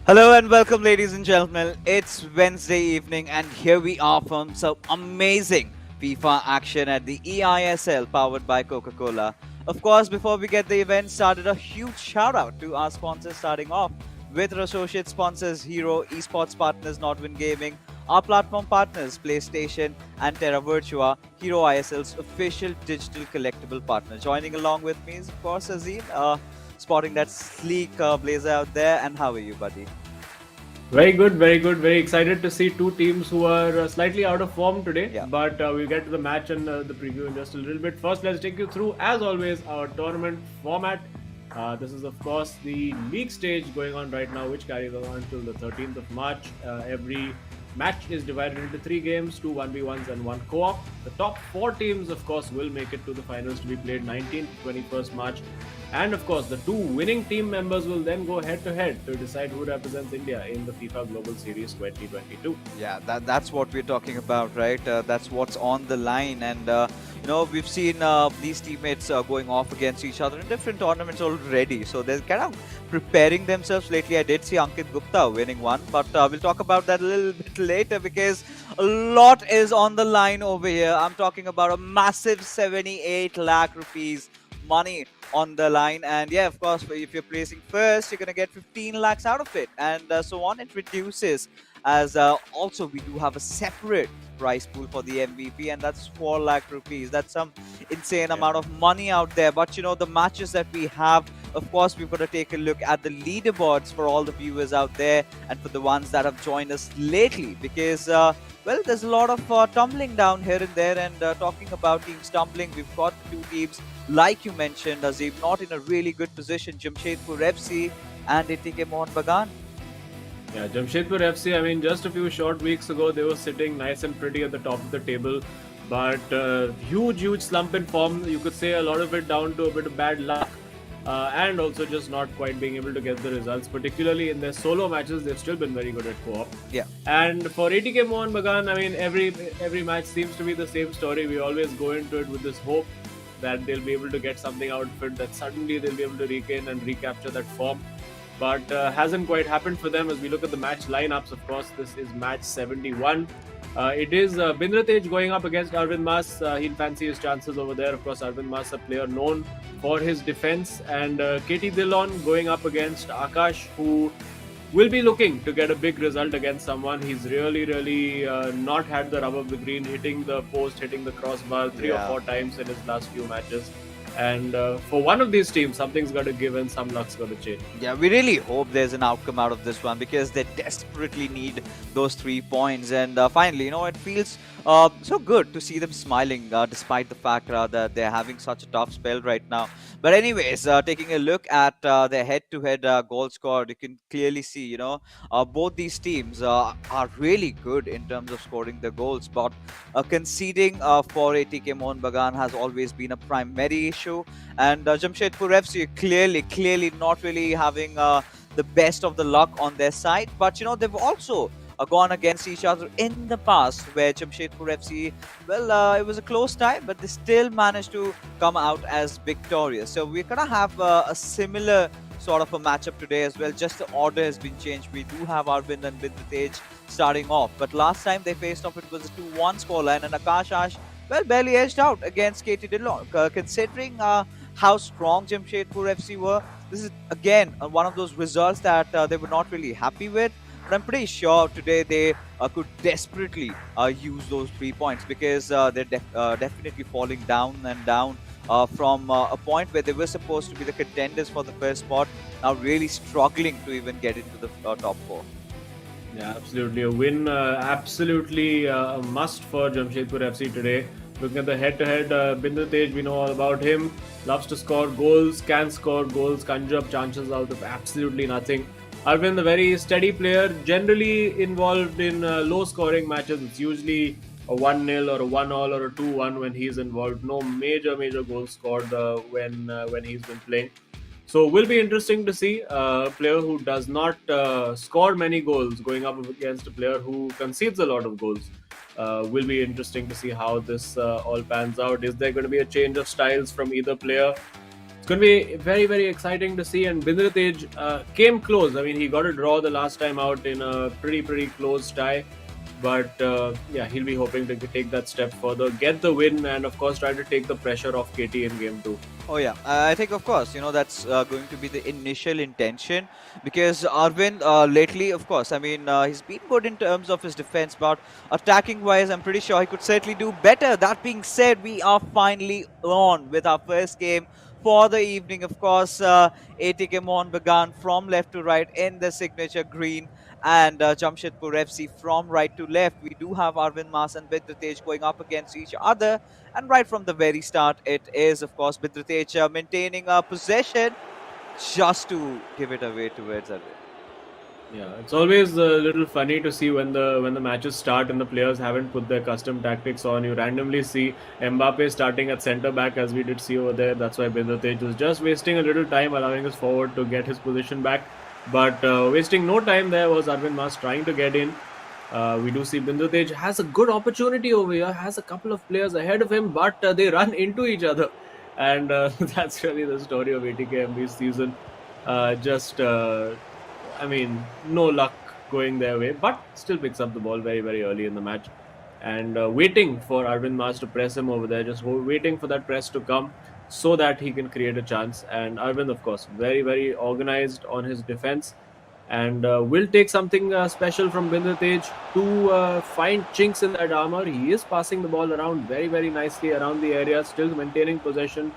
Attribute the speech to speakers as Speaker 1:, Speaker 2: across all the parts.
Speaker 1: Hello and welcome, ladies and gentlemen. It's Wednesday evening, and here we are from some amazing FIFA action at the eISL powered by Coca Cola. Of course, before we get the event started, a huge shout out to our sponsors, starting off with our associate sponsors Hero, esports partners Nodwin Gaming, our platform partners PlayStation and Terra Virtua, Hero ISL's official digital collectible partner. Joining along with me is, of course, Azim, spotting that sleek blazer out there. And how are you, buddy?
Speaker 2: Very good, very good. Very excited to see two teams who are slightly out of form today.
Speaker 1: Yeah.
Speaker 2: But we'll get to the match and the preview in just a little bit. First, let's take you through, as always, our tournament format. This is, of course, the league stage going on right now, which carries on until the 13th of March. Every match is divided into 3 games, 2 1v1s and 1 co-op. The top 4 teams, of course, will make it to the finals to be played 19th to 21st March. And of course, the 2 winning team members will then go head to head to decide who represents India in the FIFA Global Series 2022.
Speaker 1: Yeah, that's what we're talking about, right? That's what's on the line. And, we've seen these teammates going off against each other in different tournaments already. So they're kind of preparing themselves lately. I did see Ankit Gupta winning one, but we'll talk about that a little bit later because a lot is on the line over here. I'm talking about a massive 78 lakh rupees money on the line, and yeah, of course, if you're placing first, you're gonna get 15 lakhs out of it, and so on. It reduces as also we do have a separate prize pool for the MVP, and that's 4 lakh rupees. That's some insane amount of money out there. But the matches that we have, of course, we've got to take a look at the leaderboards for all the viewers out there and for the ones that have joined us lately, because well, there's a lot of tumbling down here and there. And talking about teams tumbling, we've got 2 teams, like you mentioned, Azim, not in a really good position. Jamshedpur FC and ATK Mohun Bagan.
Speaker 2: Yeah, Jamshedpur FC, I mean, just a few short weeks ago, they were sitting nice and pretty at the top of the table. But huge slump in form. You could say a lot of it down to a bit of bad luck. And also just not quite being able to get the results, particularly in their solo matches. They've still been very good at co-op.
Speaker 1: Yeah.
Speaker 2: And for ATK Mohun Bagan, I mean, every match seems to be the same story. We always go into it with this hope that they'll be able to get something out of it, that suddenly they'll be able to regain and recapture that form. But hasn't quite happened for them. As we look at the match lineups, of course, this is match 71. It is Bindratej going up against Arvind Mas. He'll fancy his chances over there. Of course, Arvind Mas, a player known for his defense. And KT Dillon going up against Akash, who will be looking to get a big result against someone. He's really not had the rub of the green, hitting the post, hitting the crossbar 3 or 4 times in his last few matches. And for one of these teams, something's got to give and some luck's got to change.
Speaker 1: Yeah, we really hope there's an outcome out of this one because they desperately need those 3 points. And finally, it feels so good to see them smiling despite the fact that they're having such a tough spell right now. But anyways, taking a look at their head-to-head goal scored, you can clearly see, both these teams are really good in terms of scoring the goals. But conceding for ATK Mohun Bagan has always been a primary issue. And Jamshedpur FC clearly not really having the best of the luck on their side. But, they've also gone against each other in the past, where Jamshedpur FC, well, it was a close tie, but they still managed to come out as victorious. So we're going to have a similar sort of a matchup today as well. Just the order has been changed. We do have Arvind and Bindratej starting off. But last time they faced off, it was a 2-1 scoreline, and Akash Ash, well, barely edged out against KT Dillon. Considering how strong Jamshedpur FC were, this is, again, one of those results that they were not really happy with. But I'm pretty sure today they could desperately use those 3 points because they're definitely falling down and down from a point where they were supposed to be the contenders for the first spot, now really struggling to even get into the top 4.
Speaker 2: Yeah, absolutely. A win, absolutely a must for Jamshedpur FC today. Looking at the head-to-head, Bindratej, we know all about him. Loves to score goals, can score goals, conjure up chances out of absolutely nothing. Arvind, a very steady player, generally involved in low-scoring matches. It's usually a 1-0 or a 1-all or a 2-1 when he's involved. No major goals scored when he's been playing. So will be interesting to see a player who does not score many goals going up against a player who concedes a lot of goals. Will be interesting to see how this all pans out. Is there going to be a change of styles from either player? going to be very, very exciting to see. And Bindratej came close. I mean, he got a draw the last time out in a pretty close tie. But yeah, he'll be hoping to take that step further, get the win, and of course try to take the pressure off KT in game 2.
Speaker 1: Oh yeah, I think of course that's going to be the initial intention because Arvind lately, of course, I mean he's been good in terms of his defense, but attacking wise, I'm pretty sure he could certainly do better. That being said, we are finally on with our first game for the evening. Of course, ATK Mohun Bagan from left to right in the signature green, and Jamshedpur FC from right to left. We do have Arvind Mas and Bidratej going up against each other. And right from the very start, it is, of course, Bidratej maintaining a possession just to give it away towards Arvind.
Speaker 2: Yeah, it's always a little funny to see when the matches start and the players haven't put their custom tactics on. You randomly see Mbappe starting at centre back, as we did see over there. That's why Bindratej was just wasting a little time, allowing his forward to get his position back. But wasting no time there was Arvind Mas trying to get in. We do see Bindratej has a good opportunity over here, has a couple of players ahead of him, but they run into each other. And that's really the story of ATKMB's season. I mean, no luck going their way, but still picks up the ball very early in the match. And waiting for Arvind Mas to press him over there, just waiting for that press to come so that he can create a chance. And Arvind, of course, very organized on his defense. And will take something special from Bindratej to find chinks in that armor. He is passing the ball around very nicely around the area, still maintaining possession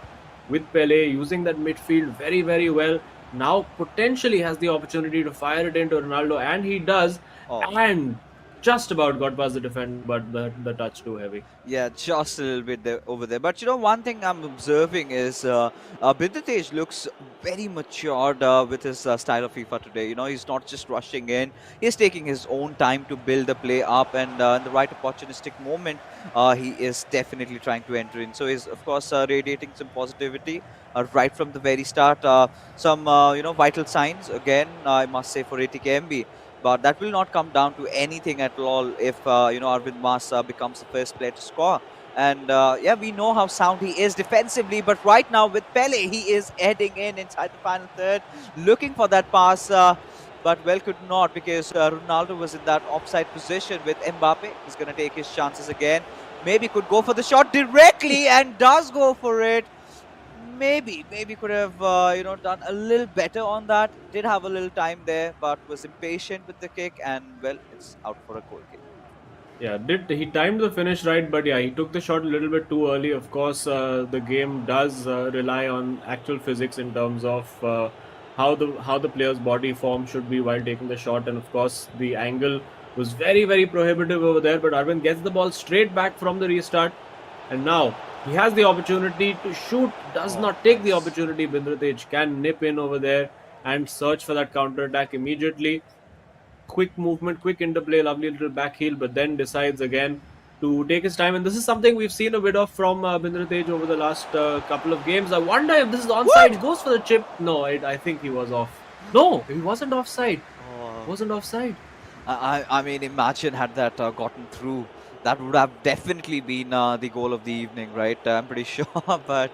Speaker 2: with Pele, using that midfield very well. Now potentially has the opportunity to fire it into Ronaldo, and he does.
Speaker 1: Oh.
Speaker 2: And just about got past the defender, but the touch too heavy.
Speaker 1: Yeah, just a little bit there, over there. But one thing I'm observing is Bidratej looks very matured with his style of FIFA today. He's not just rushing in; he's taking his own time to build the play up, and in the right opportunistic moment, he is definitely trying to enter in. So he's of course radiating some positivity right from the very start. Some vital signs again, I must say, for ATKMB. But that will not come down to anything at all if Arvind Mas becomes the first player to score. And yeah, we know how sound he is defensively, but right now with Pele, he is heading in inside the final third, looking for that pass, but well could not because Ronaldo was in that offside position with Mbappe. He's going to take his chances again. Maybe could go for the shot directly and does go for it. Maybe could have done a little better on that. Did have a little time there, but was impatient with the kick, and well, it's out for a goal kick.
Speaker 2: Yeah, he timed the finish right, but yeah, he took the shot a little bit too early. Of course, the game does rely on actual physics in terms of how the player's body form should be while taking the shot, and of course, the angle was very prohibitive over there. But Arvind gets the ball straight back from the restart, and now he has the opportunity to shoot. Does not take the opportunity. Bindratej can nip in over there and search for that counter attack immediately. Quick movement, quick interplay, lovely little back heel, but then decides again to take his time. And this is something we've seen a bit of from Bindratej over the last couple of games. I wonder if this is onside. He goes for the chip. No, I think he was off. No, he wasn't offside. Wasn't offside.
Speaker 1: I mean, imagine had that gotten through. That would have definitely been the goal of the evening, right? I'm pretty sure. But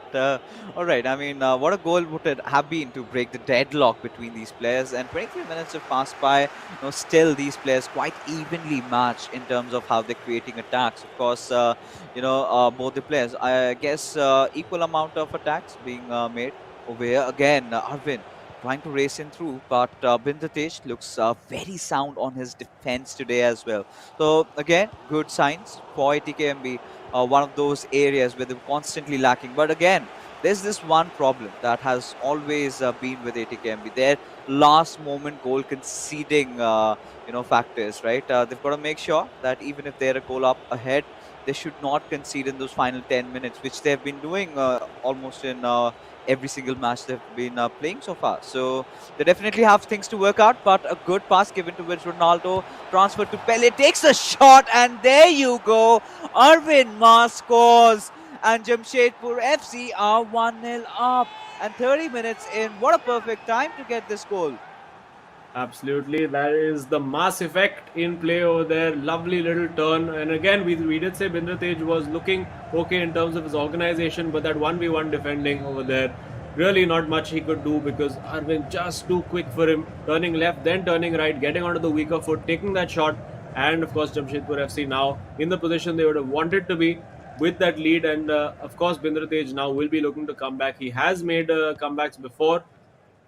Speaker 1: all right, I mean, what a goal would it have been to break the deadlock between these players? And 23 minutes have passed by. Still these players quite evenly matched in terms of how they're creating attacks. Of course, both the players, I guess, equal amount of attacks being made over here. Again, Arvind trying to race in through, but Bindratej looks very sound on his defense today as well. So again, good signs for ATKMB, one of those areas where they're constantly lacking. But again, there's this one problem that has always been with ATKMB. Their last moment goal conceding factors, right? They've got to make sure that even if they're a goal up ahead, they should not concede in those final 10 minutes, which they've been doing almost in every single match they've been playing so far. So they definitely have things to work out, but a good pass given towards Ronaldo, transfer to Pele, takes a shot, and there you go. Arvind Mas scores, and Jamshedpur FC are 1-0 up. And 30 minutes in, what a perfect time to get this goal.
Speaker 2: Absolutely, that is the Mas effect in play over there. Lovely little turn, and again we did say Bindratej was looking okay in terms of his organization, but that 1v1 defending over there Really not much he could do because Arvind just too quick for him, turning left, then turning right, getting onto the weaker foot, taking that shot. And of course, Jamshedpur FC now in the position they would have wanted to be with that lead. And of course, Bindratej now will be looking to come back. He has made comebacks before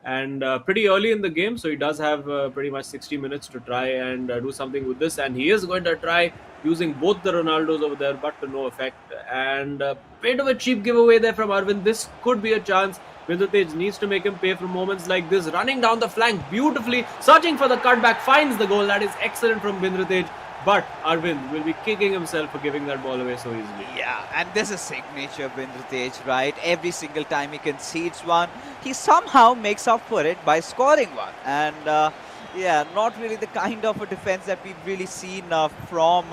Speaker 2: and pretty early in the game, so he does have pretty much 60 minutes to try and do something with this. And he is going to try using both the Ronaldos over there, but to no effect. And a bit of a cheap giveaway there from Arvind. This could be a chance. Vindatej needs to make him pay for moments like this. Running down the flank beautifully, searching for the cutback, finds the goal. That is excellent from Vindatej. But Arvind will be kicking himself for giving that ball away so easily.
Speaker 1: Yeah, and this is signature of Bindratej, right? Every single time he concedes one, he somehow makes up for it by scoring one. And yeah, not really the kind of a defense that we've really seen from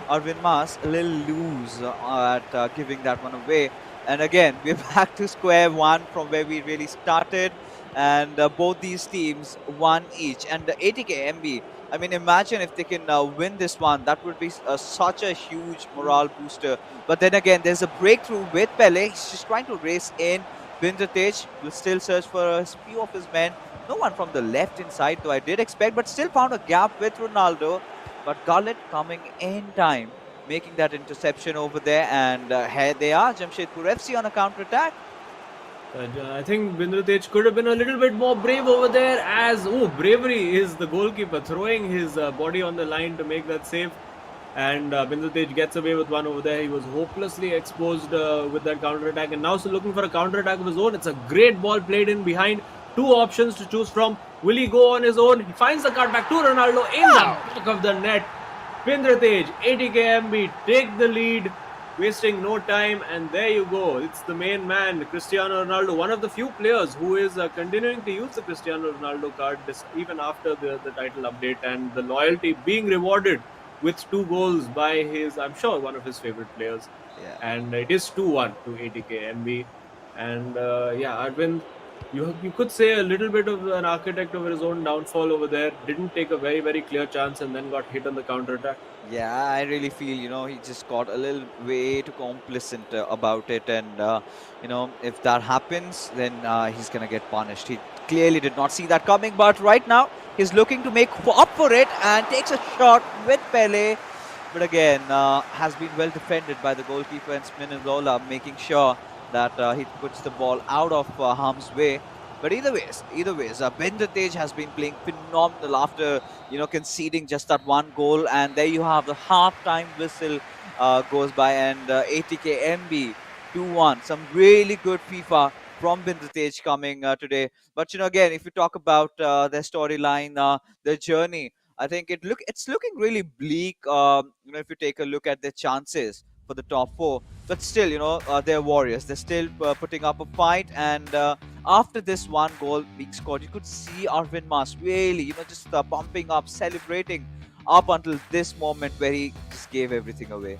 Speaker 1: Arvind Mas. A little loose at giving that one away. And again, we're back to square one from where we really started. And both these teams won each. And the ATKMB, I mean, imagine if they can win this one. That would be such a huge morale booster. But then again, there's a breakthrough with Pele. He's just trying to race in. Bindratej will still search for a few of his men. No one from the left inside, though I did expect, but still found a gap with Ronaldo. But Gullit coming in time, making that interception over there. And here they are, Jamshedpur FC on a counter-attack.
Speaker 2: I think Bindratej could have been a little bit more brave over there as, bravery is the goalkeeper throwing his body on the line to make that save. And Bindratej gets away with one over there. He was hopelessly exposed with that counter-attack and now still looking for a counter-attack of his own. It's a great ball played in behind. Two options to choose from. Will he go on his own? He finds the cutback to Ronaldo in the back of the net. Bindratej, ATKMB take the lead, wasting no time, and there you go. It's the main man, Cristiano Ronaldo, one of the few players who is continuing to use the Cristiano Ronaldo card even after the title update, and the loyalty being rewarded with 2 goals by his, I'm sure, one of his favorite players.
Speaker 1: Yeah.
Speaker 2: And it is 2-1 to ATKMB. And yeah, Arvind, you could say a little bit of an architect of his own downfall over there. Didn't take a very, very clear chance and then got hit on the counter-attack.
Speaker 1: Yeah, I really feel, he just got a little way too complacent about it. And, if that happens, then he's going to get punished. He clearly did not see that coming. But right now, he's looking to make up for it and takes a shot with Pele. But again, has been well defended by the goalkeeper and Spinazzola, making sure that he puts the ball out of harm's way. But either ways, Bindratej has been playing phenomenal after, conceding just that one goal. And there you have the half-time whistle goes by, and ATKMB 2-1. Some really good FIFA from Bindratej coming today. But, again, if you talk about their storyline, their journey, I think it's looking really bleak, if you take a look at their chances for the top 4. But still, they're warriors. They're still putting up a fight. And after this one goal being scored, you could see Arvind Mas really, just pumping up, celebrating up until this moment where he just gave everything away.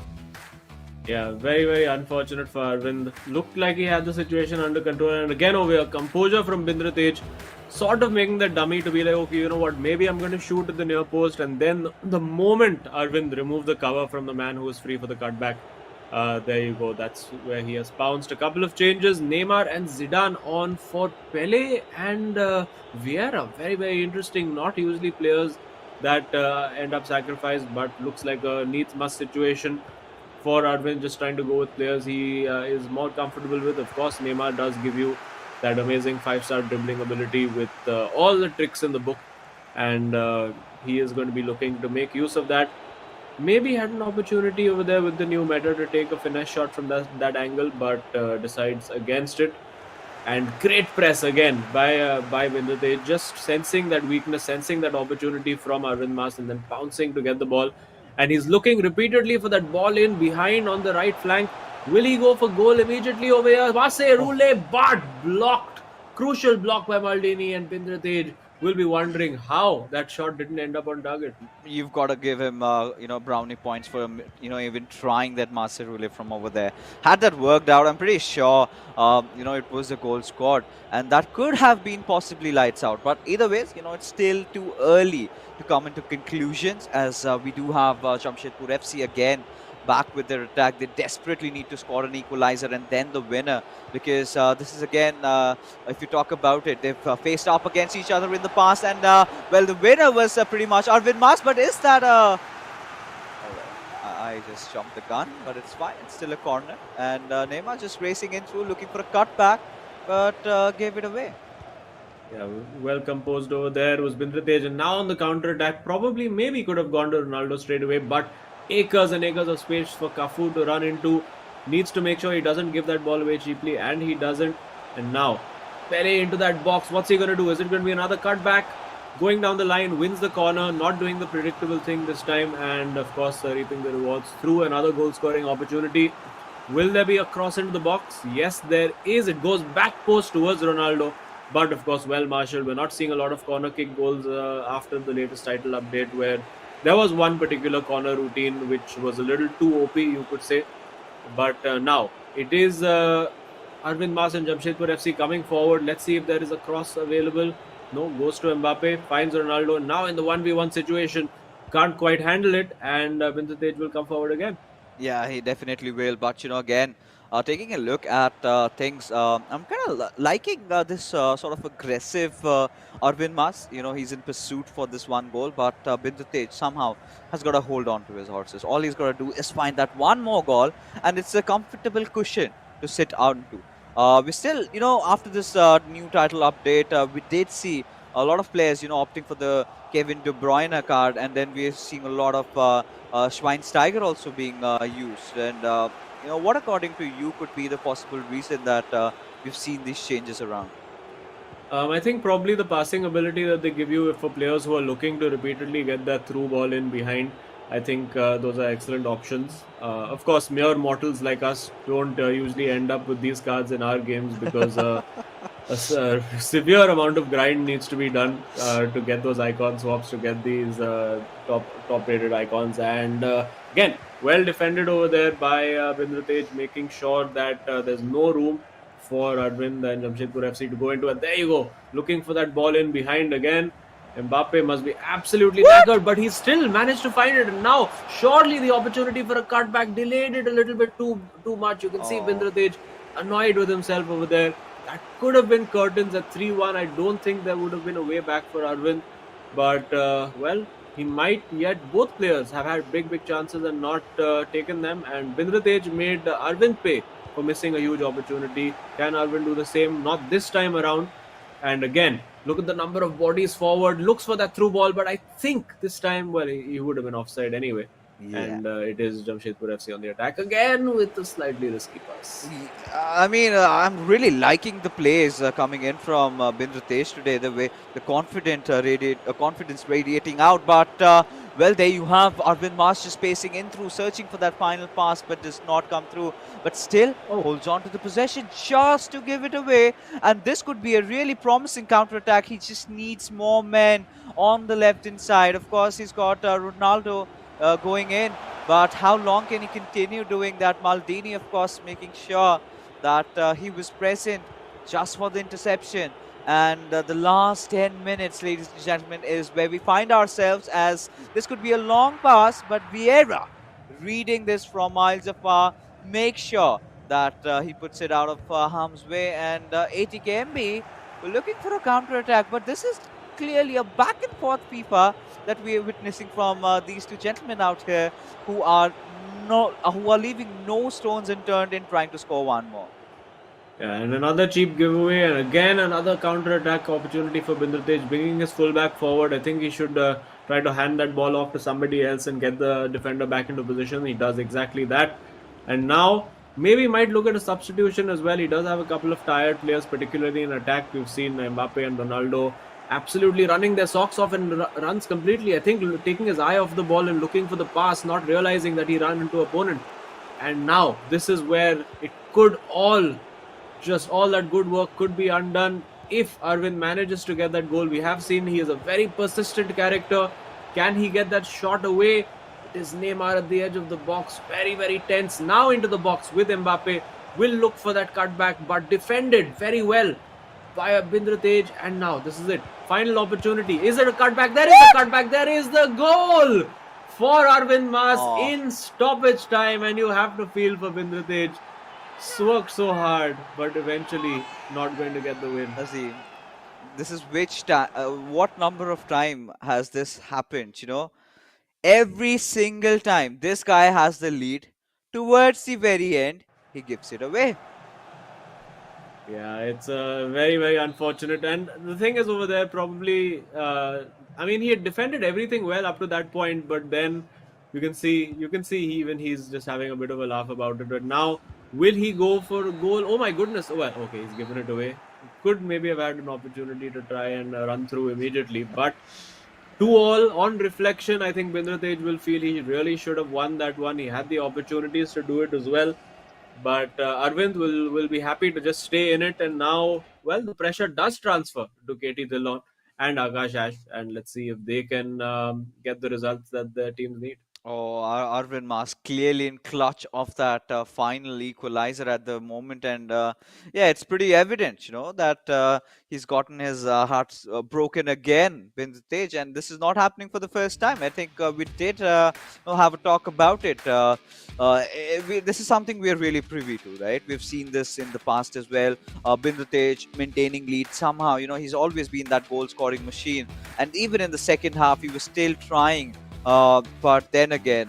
Speaker 2: Yeah, very, very unfortunate for Arvind. Looked like he had the situation under control. And again, over here, composure from Bindratej, sort of making the dummy to be like, okay, you know what, maybe I'm going to shoot at the near post. And then the moment Arvind removed the cover from the man who was free for the cutback, there you go. That's where he has pounced. A couple of changes. Neymar and Zidane on for Pele and Vieira. Very, very interesting. Not usually players that end up sacrificed, but looks like a needs-must situation for Arvind, just trying to go with players he is more comfortable with. Of course, Neymar does give you that amazing 5-star dribbling ability with all the tricks in the book. And he is going to be looking to make use of that. Maybe had an opportunity over there with the new meta to take a finesse shot from that angle, but decides against it. And great press again by Bindratej, just sensing that weakness, sensing that opportunity from Arvind Mas, and then pouncing to get the ball. And he's looking repeatedly for that ball in behind on the right flank. Will he go for goal immediately over here? Vasse Roulé, but blocked. Crucial block by Maldini, and Bindratej will be wondering how that shot didn't end up on target.
Speaker 1: You've got to give him, brownie points for him, even trying that master relay from over there. Had that worked out, I'm pretty sure, it was a goal scored, and that could have been possibly lights out. But either ways, it's still too early to come into conclusions, as we do have Jamshedpur FC again back with their attack. They desperately need to score an equalizer and then the winner, because this is again, if you talk about it, they've faced up against each other in the past, and well, the winner was pretty much Arvind Mas. But is that a... Oh, well, I just jumped the gun, but it's fine. It's still a corner, and Neymar just racing in through, looking for a cutback, but gave it away.
Speaker 2: Yeah, well composed over there was Bindratej, and now on the counter attack, probably maybe could have gone to Ronaldo straight away, but acres and acres of space for Cafu to run into. Needs to make sure he doesn't give that ball away cheaply, and he doesn't. And now Pele into that box. What's he going to do? Is it going to be another cutback? Going down the line, wins the corner, not doing the predictable thing this time, and of course reaping the rewards through another goal scoring opportunity. Will there be a cross into the box? Yes, there is. It goes back post towards Ronaldo. But of course, well marshalled. We're not seeing a lot of corner kick goals after the latest title update, where there was one particular corner routine which was a little too OP, you could say. But now it is Arvind Mas and Jamshedpur FC coming forward. Let's see if there is a cross available. No, goes to Mbappe, finds Ronaldo. Now in the 1v1 situation, can't quite handle it, and Bindratej will come forward again.
Speaker 1: Yeah, he definitely will. But, again, taking a look at things, I'm kind of liking this sort of aggressive Arvind Mas. He's in pursuit for this one goal, but Bindratej somehow has got to hold on to his horses. All he's got to do is find that one more goal, and it's a comfortable cushion to sit onto. We still, after this new title update, we did see a lot of players, opting for the Kevin De Bruyne card, and then we're seeing a lot of Schweinsteiger also being used. And, what according to you could be the possible reason that we've seen these changes around?
Speaker 2: I think probably the passing ability that they give you for players who are looking to repeatedly get that through ball in behind. I think those are excellent options. Of course, mere mortals like us don't usually end up with these cards in our games, because a severe amount of grind needs to be done to get those icon swaps, to get these top rated icons. And again, well defended over there by Bindratej, making sure that there's no room for Arvind and Jamshedpur FC to go into. And there you go, looking for that ball in behind again. Mbappe must be absolutely knackered, but he still managed to find it. And now, surely the opportunity for a cutback, delayed it a little bit too much. You can see Bindratej annoyed with himself over there. That could have been curtains at 3-1. I don't think there would have been a way back for Arvind. But, well, he might yet. Both players have had big chances and not taken them. And Bindratej made Arvind pay for missing a huge opportunity. Can Arvind do the same? Not this time around. And again, look at the number of bodies forward. Looks for that through ball, but I think this time, well, he would have been offside anyway. Yeah. And it is Jamshedpur FC on the attack again with a slightly risky pass.
Speaker 1: I mean, I'm really liking the plays coming in from Bindratej today. The way the confidence radiating out. But well, there you have Arvind Mas just pacing in through, searching for that final pass, but does not come through. But still holds on to the possession just to give it away. And this could be a really promising counter-attack. He just needs more men on the left-hand side. Of course, he's got Ronaldo going in, but how long can he continue doing that? Maldini, of course, making sure that he was present just for the interception. And the last 10 minutes, ladies and gentlemen, is where we find ourselves, as this could be a long pass, but Vieira, reading this from miles afar, make sure that he puts it out of harm's way. And ATKMB, we're looking for a counter-attack, but this is clearly a back-and-forth FIFA that we are witnessing from these two gentlemen out here, who are leaving no stones unturned in trying to score one more.
Speaker 2: Yeah, and another cheap giveaway, and again another counter-attack opportunity for Bindratej, bringing his fullback forward. I think he should try to hand that ball off to somebody else and get the defender back into position. He does exactly that. And now, maybe might look at a substitution as well. He does have a couple of tired players, particularly in attack. We've seen Mbappe and Ronaldo absolutely running their socks off, and runs completely, I think, taking his eye off the ball and looking for the pass, not realizing that he ran into opponent. And now, this is where it could all that good work could be undone if Arvind manages to get that goal. We have seen he is a very persistent character. Can he get that shot away? It is Neymar at the edge of the box, very tense. Now into the box with Mbappe, will look for that cutback, but defended very well by Bindratej. And now this is it, final opportunity. Is it a cutback? There is a cutback. There is the goal for Arvind Mas
Speaker 1: Oh,
Speaker 2: in stoppage time, and you have to feel for Bindratej. Worked so hard, but eventually not going to get the win.
Speaker 1: Azim, this is which time? What number of time has this happened? Every single time this guy has the lead, towards the very end, he gives it away.
Speaker 2: Yeah, it's very, very unfortunate. And the thing is, over there, probably, I mean, he had defended everything well up to that point, but then you can see even he's just having a bit of a laugh about it. But now, will he go for a goal? Oh my goodness! Oh, well, okay, he's given it away. Could maybe have had an opportunity to try and run through immediately, but 2-all on reflection, I think Bindratej will feel he really should have won that one. He had the opportunities to do it as well, but Arvind will be happy to just stay in it. And now, well, the pressure does transfer to KT Dhillon and Akash Ash, and let's see if they can get the results that their teams need.
Speaker 1: Oh, Arvind Mas clearly in clutch of that final equalizer at the moment, and yeah, it's pretty evident, that he's gotten his heart broken again, Tej, and this is not happening for the first time. I think we did have a talk about it. This is something we are really privy to, right? We've seen this in the past as well. Tej maintaining lead somehow. He's always been that goal-scoring machine, and even in the second half, he was still trying. But then again,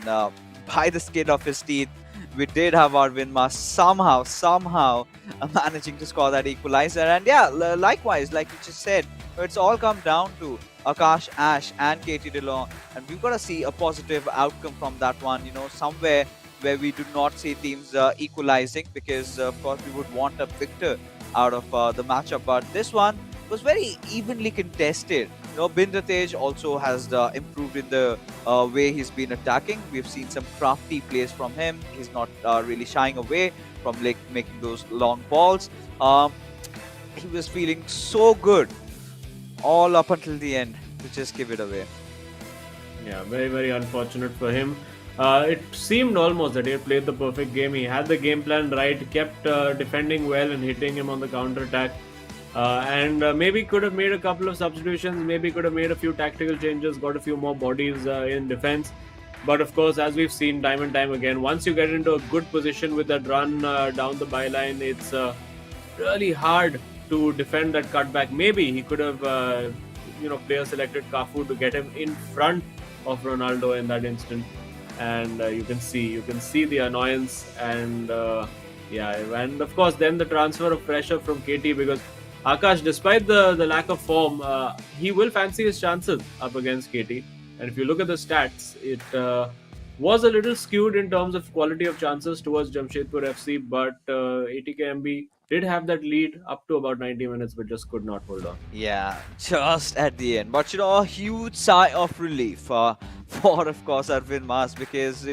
Speaker 1: by the skin of his teeth, we did have Arvind Mas somehow managing to score that equalizer. And yeah, likewise, like you just said, it's all come down to Akash, Ash, and Katie DeLong. And we've got to see a positive outcome from that one, somewhere where we do not see teams equalizing, because, of course, we would want a victor out of the matchup. But this one was very evenly contested. Bindratej also has improved in the way he's been attacking. We've seen some crafty plays from him. He's not really shying away from making those long balls. He was feeling so good all up until the end to just give it away.
Speaker 2: Yeah, very, very unfortunate for him. It seemed almost that he had played the perfect game. He had the game plan right, kept defending well and hitting him on the counter attack. And maybe could have made a couple of substitutions, maybe could have made a few tactical changes, got a few more bodies in defense. But of course, as we've seen time and time again, once you get into a good position with that run down the byline, it's really hard to defend that cutback. Maybe he could have, player selected Cafu to get him in front of Ronaldo in that instant, and you can see the annoyance, and yeah, and of course then the transfer of pressure from KT, because Akash, despite the lack of form, he will fancy his chances up against KT. And if you look at the stats, it was a little skewed in terms of quality of chances towards Jamshedpur FC, but ATKMB did have that lead up to about 90 minutes, but just could not hold on.
Speaker 1: Yeah, just at the end. But a huge sigh of relief for, of course, Arvind Mas, because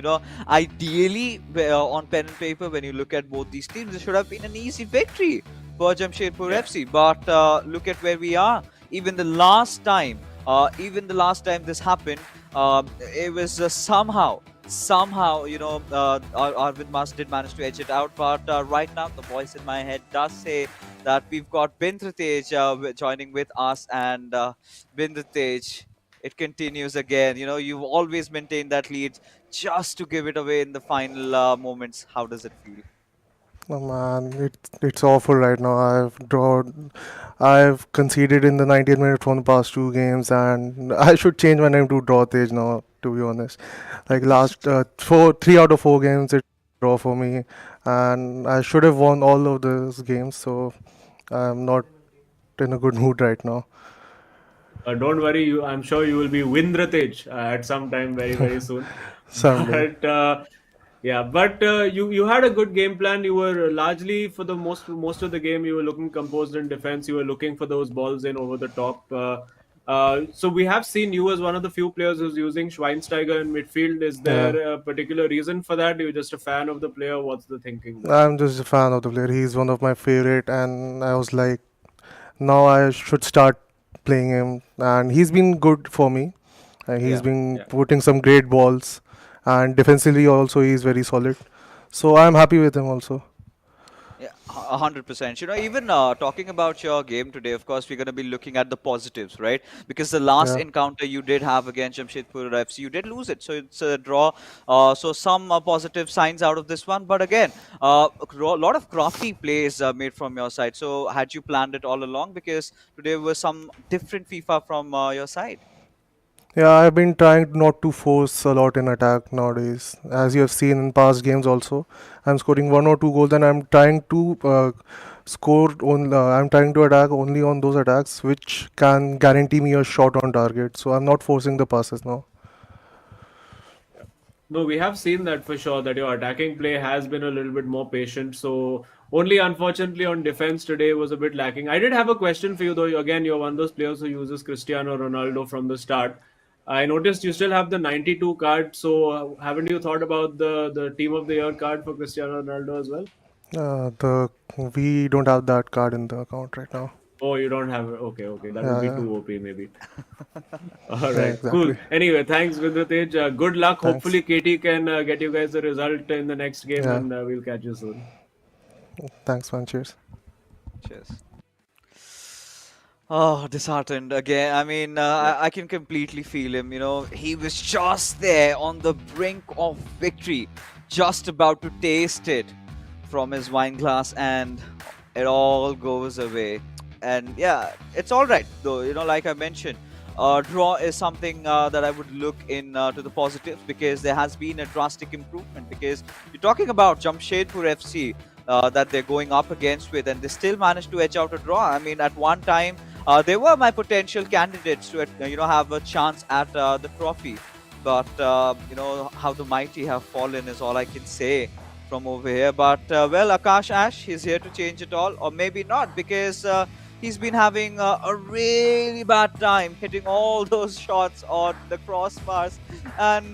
Speaker 1: ideally, on pen and paper, when you look at both these teams, it should have been an easy victory for Jamshedpur
Speaker 2: Yeah.
Speaker 1: FC. But look at where we are. Even the last time this happened, it was somehow, Arvind Mas did manage to edge it out. But right now, the voice in my head does say that we've got Bindratej joining with us, and Bindratej, it continues again. You've always maintained that lead just to give it away in the final moments. How does it feel?
Speaker 3: Oh man, it's awful right now. I've conceded in the 90th minute from the past two games, and I should change my name to Draw Tej now. To be honest, like last 3 out of 4 games, it's draw for me, and I should have won all of those games. So I'm not in a good mood right now.
Speaker 2: Don't worry, I'm sure you will be Windratej at some time very, very soon.
Speaker 3: Someday.
Speaker 2: But yeah, but you had a good game plan. You were largely for the most of the game. You were looking composed in defense. You were looking for those balls in over the top. So we have seen you as one of the few players who's using Schweinsteiger in midfield. Is
Speaker 3: Yeah,
Speaker 2: there a particular reason for that? You're just a fan of the player. What's the thinking there?
Speaker 3: I'm just a fan of the player. He's one of my favorite, and I was like, now I should start playing him, and he's been good for me. He's
Speaker 1: Yeah.
Speaker 3: been
Speaker 2: Yeah.
Speaker 3: putting some great balls, and defensively also he's very solid. So I'm happy with him also.
Speaker 1: Yeah, 100%. Even talking about your game today, of course, we're going to be looking at the positives, right? Because the last
Speaker 3: Yeah.
Speaker 1: encounter you did have against Jamshedpur FC, you did lose it. So it's a draw. So some positive signs out of this one. But again, a lot of crafty plays made from your side. So had you planned it all along? Because today was some different FIFA from your side.
Speaker 3: Yeah, I've been trying not to force a lot in attack nowadays. As you have seen in past games also, I'm scoring one or two goals and I'm trying to I'm trying to attack only on those attacks which can guarantee me a shot on target. So I'm not forcing the passes now.
Speaker 2: No, we have seen that for sure, that your attacking play has been a little bit more patient. So only unfortunately on defense today was a bit lacking. I did have a question for you though. Again, you're one of those players who uses Cristiano Ronaldo from the start. I noticed you still have the 92 card. So haven't you thought about the team of the year card for Cristiano Ronaldo as well?
Speaker 3: The We don't have that card in the account right now.
Speaker 2: Oh, you don't have it. Okay, okay. That would
Speaker 3: Yeah,
Speaker 2: be
Speaker 3: yeah,
Speaker 2: too OP maybe. All
Speaker 3: yeah,
Speaker 2: right, cool.
Speaker 3: exactly.
Speaker 2: Anyway, thanks, Vidratej. Good luck.
Speaker 3: Thanks.
Speaker 2: Hopefully, Katie can get you guys the result in the next game,
Speaker 3: Yeah,
Speaker 2: and we'll catch you soon.
Speaker 3: thanks, man. Cheers.
Speaker 1: Cheers. Oh, disheartened again. I mean,
Speaker 2: Yeah.
Speaker 1: I can completely feel him. He was just there on the brink of victory, just about to taste it from his wine glass, and it all goes away. And yeah, it's all right though. Like I mentioned, draw is something that I would look in to the positives, because there has been a drastic improvement. Because you're talking about Jamshedpur FC. That they're going up against with, and they still managed to edge out a draw. I mean, at one time, they were my potential candidates to, have a chance at the trophy. But how the mighty have fallen is all I can say from over here. But well, Akash Ash, he's here to change it all, or maybe not, because he's been having a really bad time hitting all those shots on the crossbars. And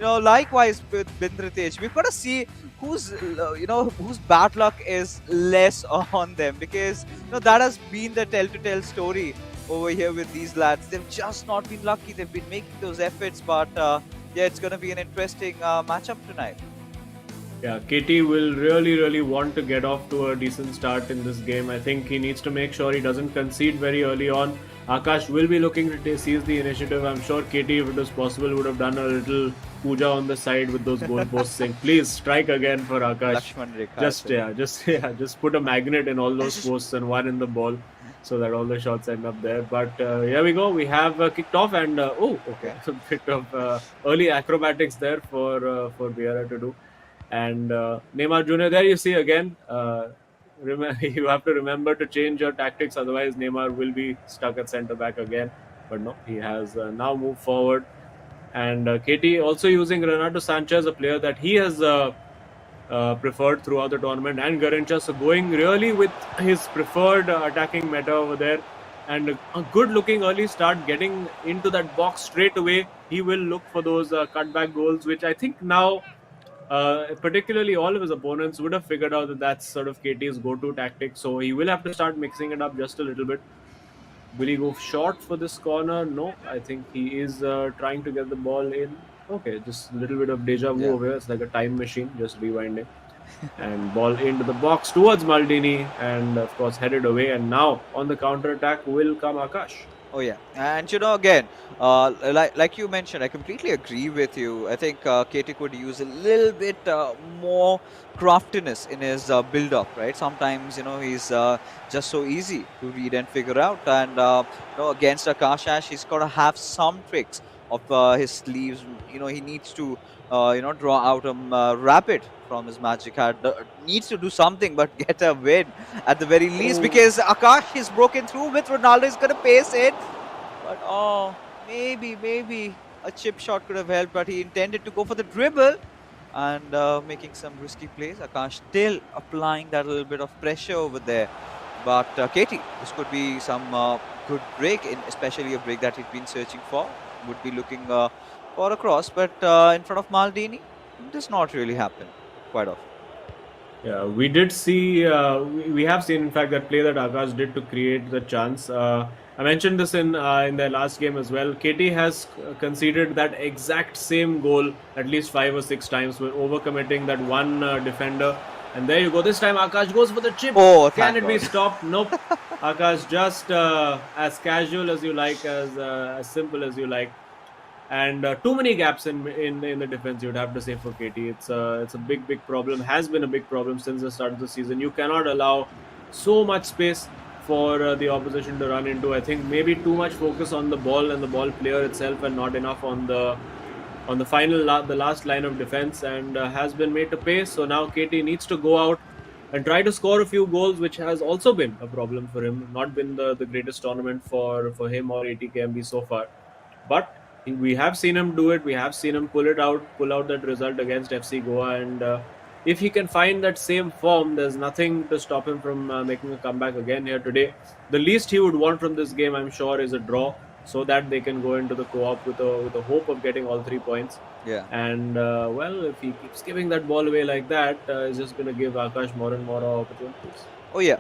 Speaker 1: likewise with Bindratej, we've got to see whose bad luck is less on them, because that has been the telltale story over here with these lads. They've just not been lucky. They've been making those efforts, but yeah, it's going to be an interesting matchup tonight.
Speaker 2: Yeah, KT will really, really want to get off to a decent start in this game. I think he needs to make sure he doesn't concede very early on. Akash will be looking to seize the initiative. I'm sure KT, if it was possible, would have done a little puja on the side with those goalposts, saying, "Please strike again for Akash."
Speaker 1: Lakshman Rekha.
Speaker 2: Just put a magnet in all those posts and one in the ball, so that all the shots end up there. But here we go. We have kicked off, and okay, a bit of early acrobatics there for Vieira to do. And Neymar Jr. there you see again. You have to remember to change your tactics, otherwise Neymar will be stuck at centre back again. But no, he has now moved forward. And KT also using Renato Sanchez, a player that he has preferred throughout the tournament, and Garincha, so going really with his preferred attacking meta over there. And a good looking early start, getting into that box straight away. He will look for those cutback goals, which I think now particularly all of his opponents would have figured out that that's sort of KT's go-to tactic. So he will have to start mixing it up just a little bit. Will he go short for this corner? No, I think he is trying to get the ball in. Okay, just a little bit of deja vu over here. It's like a time machine, just rewinding. And ball into the box towards Maldini, and of course headed away. And now on the counter attack will come Akash.
Speaker 1: Oh yeah, and again, like you mentioned, I completely agree with you. I think KT could use a little bit more craftiness in his build-up, right? Sometimes he's just so easy to read and figure out, and against Akash Ash, he's got to have some tricks of his sleeves. He needs to draw out a rabbit from his magic hat. Needs to do something, but get a win at the very least, because Akash is broken through with Ronaldo. Is going to pace it, but maybe a chip shot could have helped, but he intended to go for the dribble and making some risky plays. Akash still applying that little bit of pressure over there, but KT, this could be some good break, especially a break that he'd been searching for. Would be looking for a cross, but in front of Maldini, it does not really happen quite often.
Speaker 2: Yeah, we did see, we have seen, in fact, that play that Akash did to create the chance. I mentioned this in their last game as well. KT has conceded that exact same goal at least 5 or 6 times. We're overcommitting that one defender. And there you go. This time Akash goes for the chip.
Speaker 1: Oh,
Speaker 2: Can
Speaker 1: thank
Speaker 2: it be
Speaker 1: God.
Speaker 2: stopped? Nope. Akash just as casual as you like, as simple as you like. And too many gaps in the defense, you'd have to say, for KT. It's a big problem, has been a big problem since the start of the season. You cannot allow so much space for the opposition to run into. I think maybe too much focus on the ball and the ball player itself, and not enough on the the last line of defense, and has been made to pay. So now KT needs to go out and try to score a few goals, which has also been a problem for him. Not been the greatest tournament for him or ATKMB so far, but we have seen him do it. We have seen him pull out that result against FC Goa, and if he can find that same form, there's nothing to stop him from making a comeback again here today. The least he would want from this game, I'm sure, is a draw, so that they can go into the co-op with a hope of getting all 3 points.
Speaker 1: Yeah.
Speaker 2: And well, if he keeps giving that ball away like that, it's just going to give Akash more and more opportunities.
Speaker 1: Oh yeah.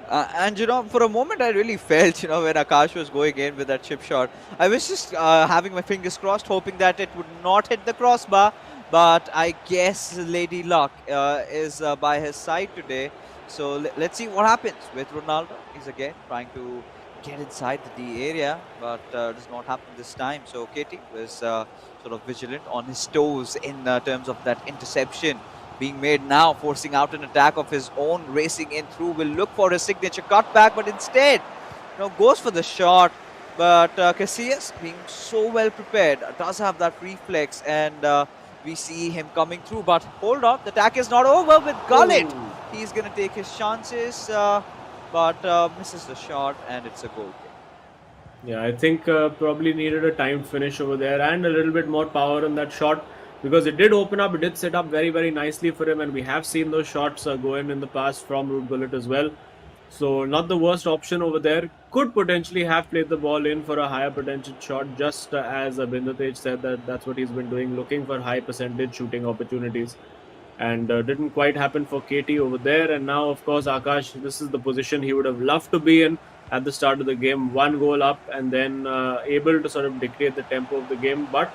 Speaker 1: And for a moment I really felt, when Akash was going in with that chip shot, I was just having my fingers crossed, hoping that it would not hit the crossbar. But I guess Lady Luck is by his side today. So let's see what happens with Ronaldo. He's again trying to get inside the D area, but does not happen this time. So KT was sort of vigilant on his toes in terms of that interception being made now, forcing out an attack of his own, racing in through, will look for a signature cutback, but instead, goes for the shot. But Casillas, being so well prepared, does have that reflex, and we see him coming through. But hold on, the attack is not over with Gullit.
Speaker 2: Oh.
Speaker 1: He's going to take his chances, but misses the shot, and it's a goal kick.
Speaker 2: Yeah, I think probably needed a timed finish over there and a little bit more power on that shot, because it did open up, it did set up very nicely for him, and we have seen those shots go in the past from Ruud Gullit as well. So not the worst option over there. Could potentially have played the ball in for a higher potential shot, just as Bindatej said that's what he's been doing, looking for high percentage shooting opportunities. And didn't quite happen for KT over there. And now, of course, Akash, this is the position he would have loved to be in at the start of the game. One goal up and then able to sort of dictate the tempo of the game. But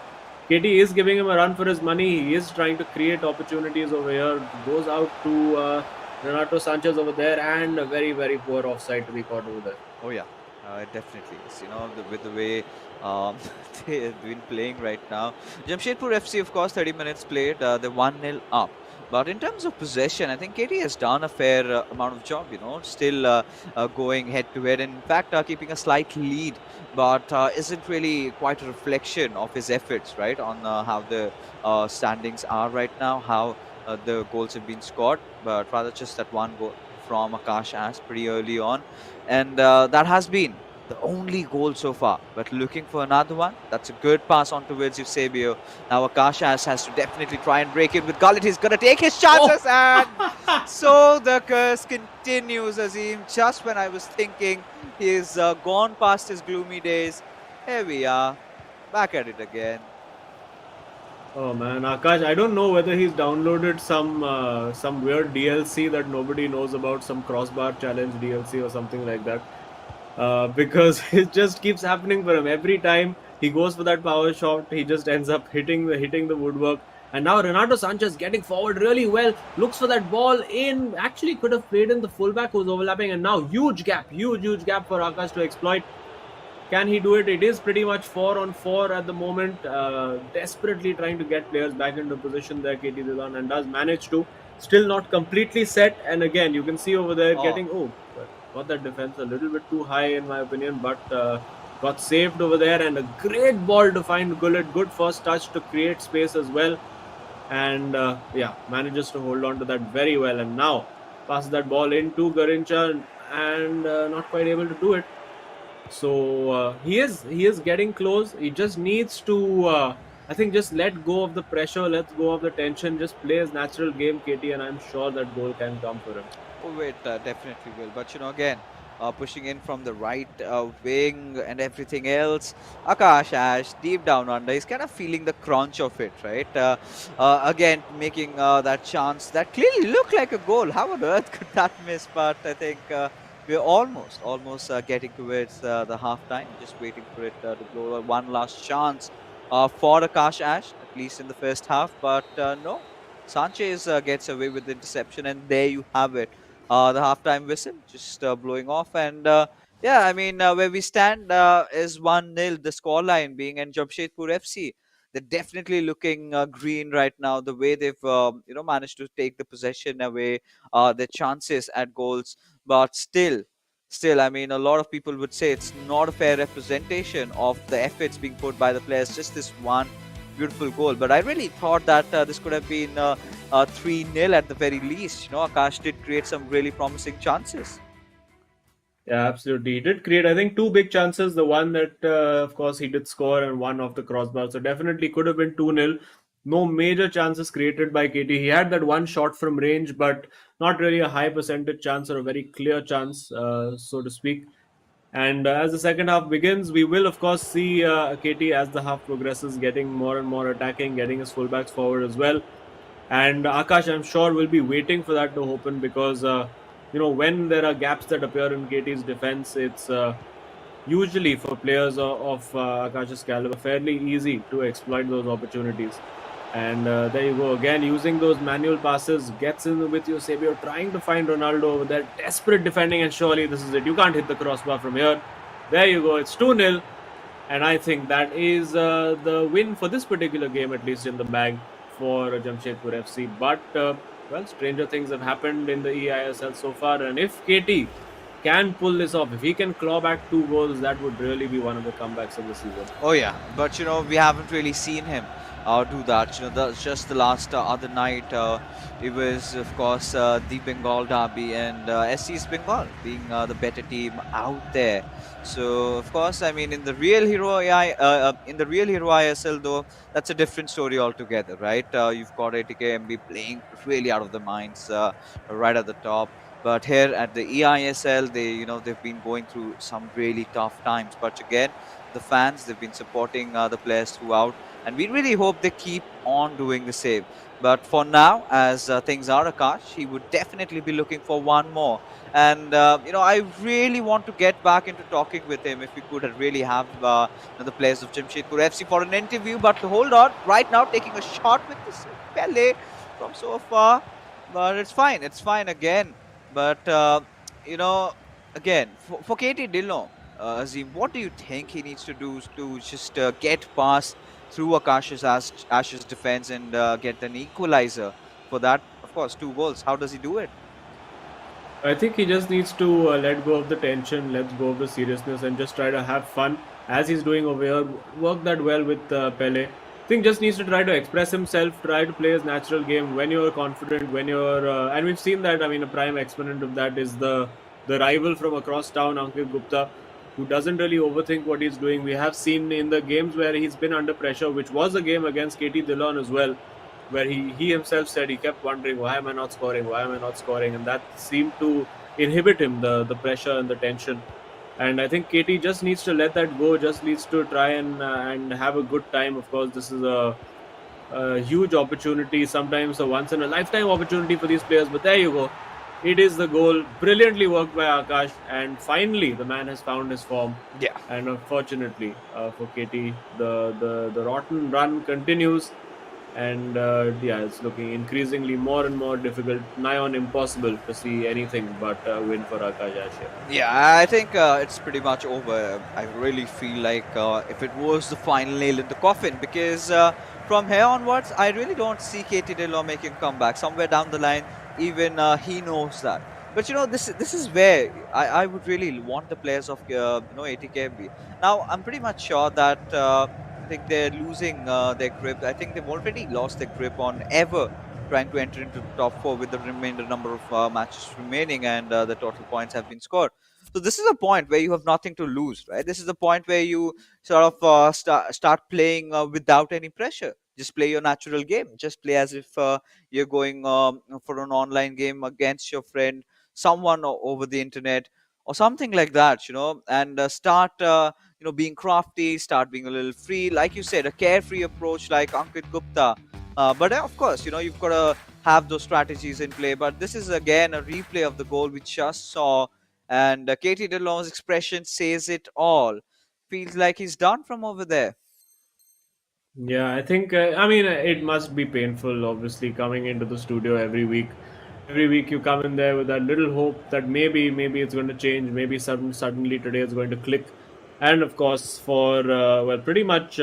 Speaker 2: KT is giving him a run for his money. He is trying to create opportunities over here. Goes out to Renato Sanchez over there, and a very poor offside to be caught over there.
Speaker 1: Oh yeah, it definitely is. With the way they've been playing right now. Jamshedpur FC, of course, 30 minutes played. They're 1-0 up. But in terms of possession, I think KT has done a fair amount of job, still going head to head. In fact, keeping a slight lead, but isn't really quite a reflection of his efforts, right, on how the standings are right now, how the goals have been scored, but rather just that one goal from Akash Ash pretty early on. And that has been the only goal so far. But looking for another one, that's a good pass on towards Eusebio. Now Akash Ash has to definitely try and break it with Gullit. He's going to take his chances, and so the curse continues, Azim. Just when I was thinking he's gone past his gloomy days, here we are, back at it again.
Speaker 2: Oh man, Akash, I don't know whether he's downloaded some weird DLC that nobody knows about, some crossbar challenge DLC or something like that. Because it just keeps happening for him. Every time he goes for that power shot, he just ends up hitting the woodwork. And now Renato Sanchez getting forward really well, looks for that ball in. Actually, could have played in the fullback who's overlapping, and now huge gap for Akash to exploit. Can he do it? It is pretty much 4-on-4 at the moment. Desperately trying to get players back into position there, KT Dilan, and does manage to. Still not completely set. And again, you can see over there getting got that defense a little bit too high in my opinion, but got saved over there, and a great ball to find Gullit. Good first touch to create space as well, and manages to hold on to that very well, and now passes that ball into Garincha, and not quite able to do it. So he is getting close. He just needs to I think just let go of the pressure, let go of the tension, just play his natural game, KT, and I'm sure that goal can come for him.
Speaker 1: Oh, it definitely will. But, again, pushing in from the right wing and everything else. Akash Ash, deep down under, he's kind of feeling the crunch of it, right? Again, making that chance that clearly looked like a goal. How on earth could that miss? But I think we're almost getting towards the half time. Just waiting for it to blow. One last chance for Akash Ash, at least in the first half. But no. Sanchez gets away with the interception, and there you have it. The halftime whistle just blowing off, and yeah, I mean, where we stand is 1-0, the scoreline being in Jamshedpur FC. They're definitely looking green right now. The way they've managed to take the possession away, their chances at goals, but still, I mean, a lot of people would say it's not a fair representation of the efforts being put by the players. Just this one beautiful goal. But I really thought that this could have been 3-0 at the very least. Akash did create some really promising chances.
Speaker 2: Yeah, absolutely. He did create, I think, two big chances. The one that, of course, he did score, and one off the crossbar. So definitely could have been 2-0. No major chances created by KT. He had that one shot from range, but not really a high percentage chance or a very clear chance, so to speak. And as the second half begins, we will, of course, see KT as the half progresses, getting more and more attacking, getting his fullbacks forward as well. And Akash, I'm sure, will be waiting for that to open because, when there are gaps that appear in KT's defense, it's usually for players of Akash's caliber fairly easy to exploit those opportunities. And there you go again, using those manual passes, gets in with Eusebio, trying to find Ronaldo over there, desperate defending, and surely this is it. You can't hit the crossbar from here. There you go, it's 2-0. And I think that is the win for this particular game, at least in the bag for Jamshedpur FC. But, well, stranger things have happened in the eISL so far. And if KT can pull this off, if he can claw back 2 goals, that would really be one of the comebacks of the season.
Speaker 1: Oh yeah, but we haven't really seen him do that. That's just the last other night. It was, of course, the Bengal derby and SC's Bengal being the better team out there. So, of course, I mean, in the real Hero ISL though, that's a different story altogether, right? You've got ATKMB playing really out of the minds, right at the top. But here at the eISL, they've been going through some really tough times. But again, the fans, they've been supporting the players throughout, and we really hope they keep on doing the same. But for now, as things are, Akash, he would definitely be looking for one more. And I really want to get back into talking with him if we could really have the players of Jamshedpur FC for an interview. But hold on, right now taking a shot with this Pele from so far, but it's fine again. But you know, again, for KT Dillon, Azim, what do you think he needs to do to just get past through Ash's defense and get an equalizer for that? Of course, 2 goals. How does he do it?
Speaker 2: I think he just needs to let go of the tension, let go of the seriousness, and just try to have fun as he's doing over here. Work that well with Pele. I think just needs to try to express himself, try to play his natural game when you're confident, when you're, and we've seen that. I mean, a prime exponent of that is the rival from across town, Ankit Gupta, who doesn't really overthink what he's doing. We have seen in the games where he's been under pressure, which was a game against KT Dillon as well, where he himself said he kept wondering, why am I not scoring, why am I not scoring, and that seemed to inhibit him, the pressure and the tension. And I think KT just needs to let that go, just needs to try and have a good time. Of course, this is a huge opportunity, sometimes a once in a lifetime opportunity for these players, but there you go, it is the goal, brilliantly worked by Akash, and finally the man has found his form.
Speaker 1: Yeah.
Speaker 2: And unfortunately for KT, the rotten run continues, and yeah, it's looking increasingly more and more difficult, nigh on impossible to see anything but a win for Akash Ashia.
Speaker 1: Yeah, I think it's pretty much over. I really feel like if it was the final nail in the coffin, because from here onwards, I really don't see KT Dillon making comeback. Somewhere down the line, even he knows that. But this is where I would really want the players of ATKMB. Now I'm pretty much sure that I think they're losing their grip. I think they've already lost their grip on ever trying to enter into the top four with the remainder number of matches remaining, and the total points have been scored. So this is a point where you have nothing to lose, right? This is the point where you sort of start playing without any pressure. Just play your natural game. Just play as if you're going for an online game against your friend, someone over the internet, or something like that, and start being crafty, start being a little free, like you said, a carefree approach like Ankit Gupta. But of course, you've got to have those strategies in play. But this is again a replay of the goal we just saw, and KT Dillon's expression says it all. Feels like he's done from over there.
Speaker 2: Yeah, I think, I mean, it must be painful, obviously, coming into the studio every week. Every week you come in there with that little hope that maybe it's going to change, maybe suddenly today it's going to click. And of course, for, well, pretty much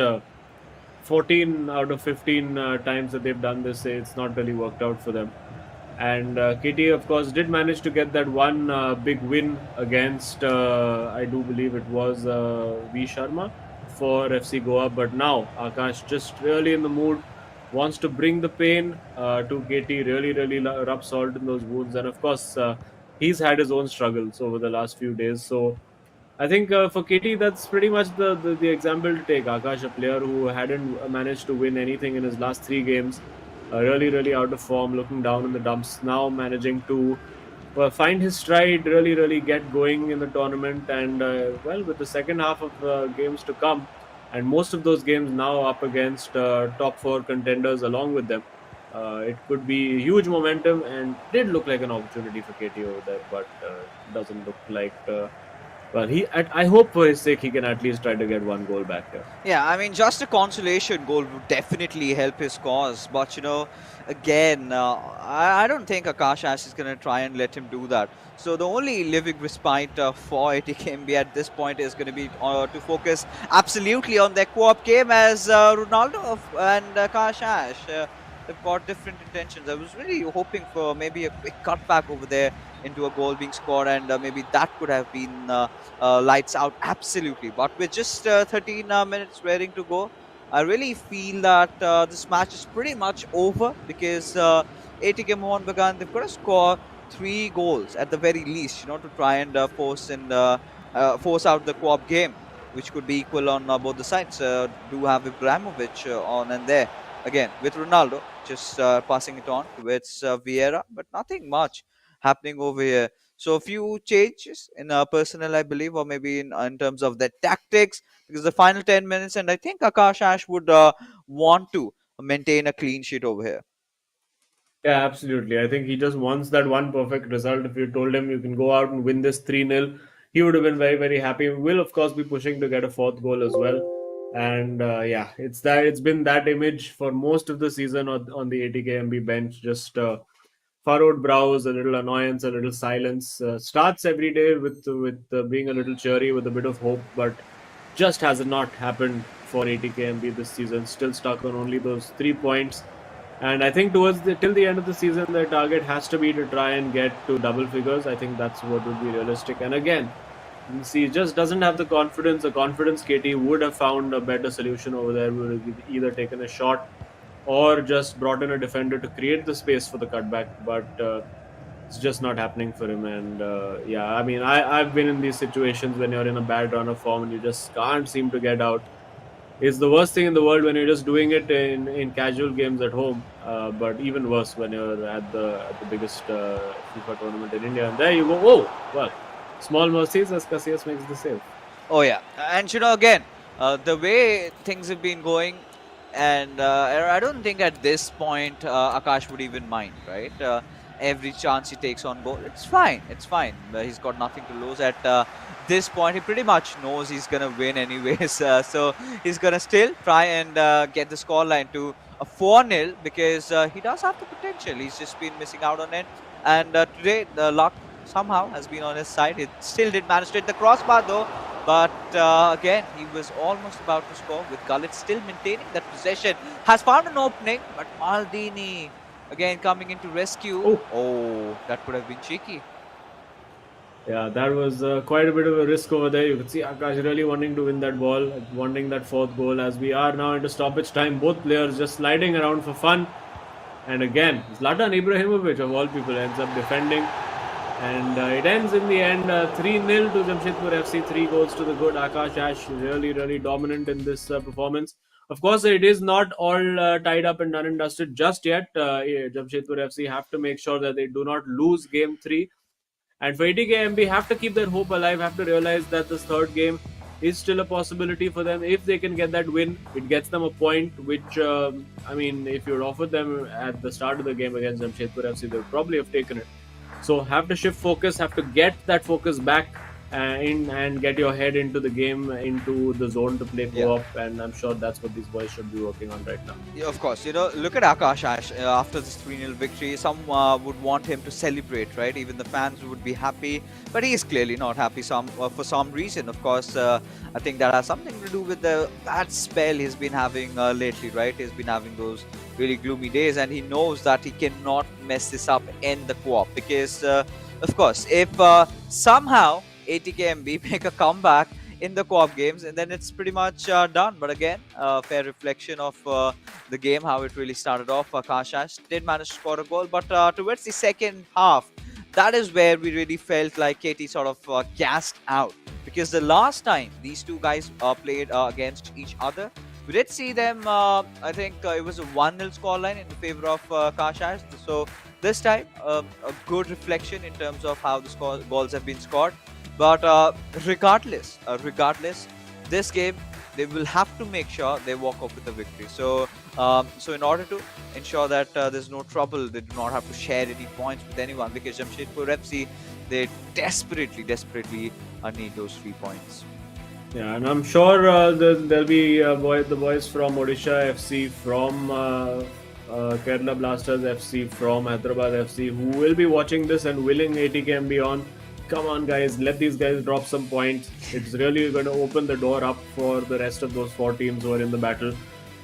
Speaker 2: 14 out of 15 times that they've done this, it's not really worked out for them. And KT, of course, did manage to get that one big win against, I do believe it was V Sharma for FC Goa. But now Akash just really in the mood, wants to bring the pain to KT, really rub salt in those wounds. And of course, he's had his own struggles over the last few days. So I think for KT, that's pretty much the example to take. Akash, a player who hadn't managed to win anything in his last three games, really out of form, looking down in the dumps, now managing to find his stride, really get going in the tournament. And well, with the second half of games to come, and most of those games now up against top four contenders along with them, it could be huge momentum and did look like an opportunity for KT over there, but doesn't look like. Well, I hope for his sake he can at least try to get one goal back here.
Speaker 1: Yeah, I mean, just a consolation goal would definitely help his cause. But, again, I don't think Akash Ash is going to try and let him do that. So the only living respite for ATKMB at this point is going to be to focus absolutely on their co-op game as Ronaldo and Akash Ash. They've got different intentions. I was really hoping for maybe a quick cutback over there into a goal being scored, and maybe that could have been lights out absolutely. But with just 13 minutes waiting to go, I really feel that this match is pretty much over because ATK Mohun Bagan, they've got to score 3 goals at the very least, to try and force out the co-op game, which could be equal on both the sides. Do have Ibrahimovic on and there again with Ronaldo, just passing it on towards Vieira, but nothing much happening over here. So a few changes in personnel, I believe, or maybe in terms of their tactics, because the final 10 minutes, and I think Akash Ash would want to maintain a clean sheet over here.
Speaker 2: Yeah, absolutely. I think he just wants that one perfect result. If you told him you can go out and win this 3-0, he would have been very happy. Will, of course, be pushing to get a fourth goal as well. And yeah, it's been that image for most of the season on the ATKMB bench. Just furrowed brows, a little annoyance, a little silence. Starts every day with being a little cheery, with a bit of hope, but just has not happened for ATKMB this season. Still stuck on only those 3 points. And I think till the end of the season, their target has to be to try and get to double figures. I think that's what would be realistic. And again, you see, just doesn't have the confidence. The confidence KT would have found a better solution over there. Would have either taken a shot or just brought in a defender to create the space for the cutback. But it's just not happening for him. And yeah, I mean, I've been in these situations when you're in a bad run of form and you just can't seem to get out. It's the worst thing in the world when you're just doing it in casual games at home. But even worse when you're at the biggest FIFA tournament in India. And there you go. Oh, well, small mercies as Casillas makes the save.
Speaker 1: Oh yeah, and again, the way things have been going, and I don't think at this point Akash would even mind, right? Every chance he takes on goal, it's fine, it's fine. He's got nothing to lose at this point. He pretty much knows he's gonna win anyways, so he's gonna still try and get the scoreline to a 4-0 because he does have the potential. He's just been missing out on it, and today the luck somehow has been on his side. He still did manage to hit the crossbar though, but again, he was almost about to score with Gullit still maintaining that possession. Has found an opening, but Maldini again coming into rescue. Oh, that could have been cheeky.
Speaker 2: Yeah, that was quite a bit of a risk over there. You could see Akash really wanting to win that ball, wanting that fourth goal. As we are now into stoppage time, both players just sliding around for fun. And again, Zlatan Ibrahimovic, of all people, ends up defending. And it ends in the end 3-0 to Jamshedpur FC, 3 goals to the good. Akash Ash really dominant in this performance. Of course, it is not all tied up and done and dusted just yet. Jamshedpur FC have to make sure that they do not lose game 3. And for ATKMB, have to keep their hope alive, have to realize that this third game is still a possibility for them. If they can get that win, it gets them a point, which, I mean, if you'd offered them at the start of the game against Jamshedpur FC, they would probably have taken it. So have to shift focus, have to get that focus back and get your head into the game, into the zone to play
Speaker 1: Yeah.
Speaker 2: co-op. And I'm sure that's what these boys should be working on right now.
Speaker 1: Yeah, of course, look at Akash Ash after this 3-0 victory. Some would want him to celebrate, right? Even the fans would be happy, but he is clearly not happy for some reason. Of course, I think that has something to do with the bad spell he's been having lately, right? He's been having those really gloomy days, and he knows that he cannot mess this up in the co-op because, of course, if somehow ATKMB make a comeback in the co-op games, and then it's pretty much done. But again, fair reflection of the game, how it really started off. Kashash did manage to score a goal, but towards the second half, that is where we really felt like Katie sort of gassed out. Because the last time these two guys played against each other, we did see them, I think it was a 1-0 scoreline in favor of Kashash. So this time, a good reflection in terms of how the goals have been scored. But regardless, this game they will have to make sure they walk off with a victory. So in order to ensure that there's no trouble, they do not have to share any points with anyone, because Jamshedpur FC, they desperately need those 3 points.
Speaker 2: Yeah, and I'm sure there'll be the boys from Odisha FC, from Kerala Blasters FC, from Hyderabad FC, who will be watching this and willing ATKMB on. Come on, guys, let these guys drop some points. It's really going to open the door up for the rest of those 4 teams who are in the battle.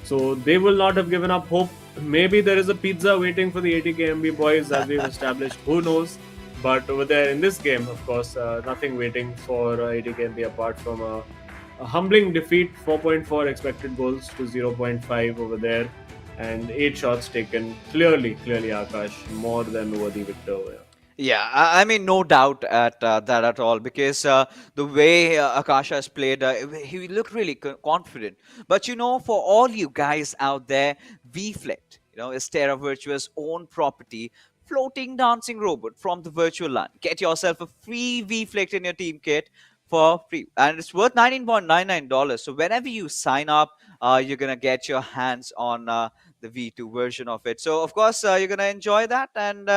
Speaker 2: So they will not have given up hope. Maybe there is a pizza waiting for the ATKMB boys, as we've established. Who knows? But over there in this game, of course, nothing waiting for ATKMB apart from a humbling defeat. 4.4 expected goals to 0.5 over there, and 8 shots taken. Clearly, Akash, more than worthy victor over here.
Speaker 1: Yeah, I mean, no doubt at that at all, because the way Akasha has played, he looked really confident. But for all you guys out there, VFlect, is Terra Virtua's own property, floating dancing robot from the virtual land. Get yourself a free VFlect in your team kit for free, and it's worth $19.99. So whenever you sign up, you're gonna get your hands on the V2 version of it. So of course you're gonna enjoy that, and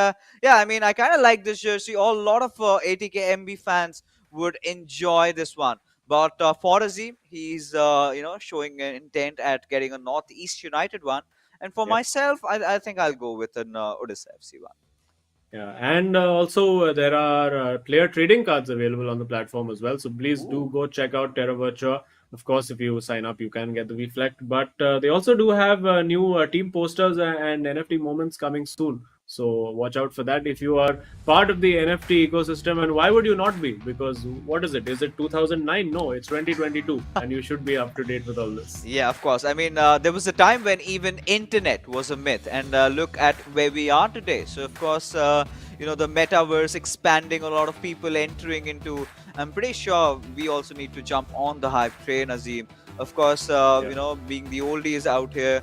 Speaker 1: yeah, I mean, I kind of like this jersey. A lot of ATKMB fans would enjoy this one. But for Azim, he's showing an intent at getting a Northeast United one. And for
Speaker 2: Yep.
Speaker 1: myself, I think I'll go with an Odisha FC one.
Speaker 2: Yeah, and also there are player trading cards available on the platform as well. So please do
Speaker 1: Ooh.
Speaker 2: go check out Terra Virtua. Of course, if you sign up, you can get the Reflect. But they also do have new team posters and NFT moments coming soon. So watch out for that if you are part of the NFT ecosystem. And why would you not be? Because what is it? Is it 2009? No, it's 2022, and you should be up to date with all this.
Speaker 1: Yeah, of course. I mean, there was a time when even internet was a myth, and look at where we are today. So, of course, the metaverse expanding, a lot of people entering into. I'm pretty sure we also need to jump on the hype train, Azim. Of course,
Speaker 2: Yeah.
Speaker 1: being the oldies out here,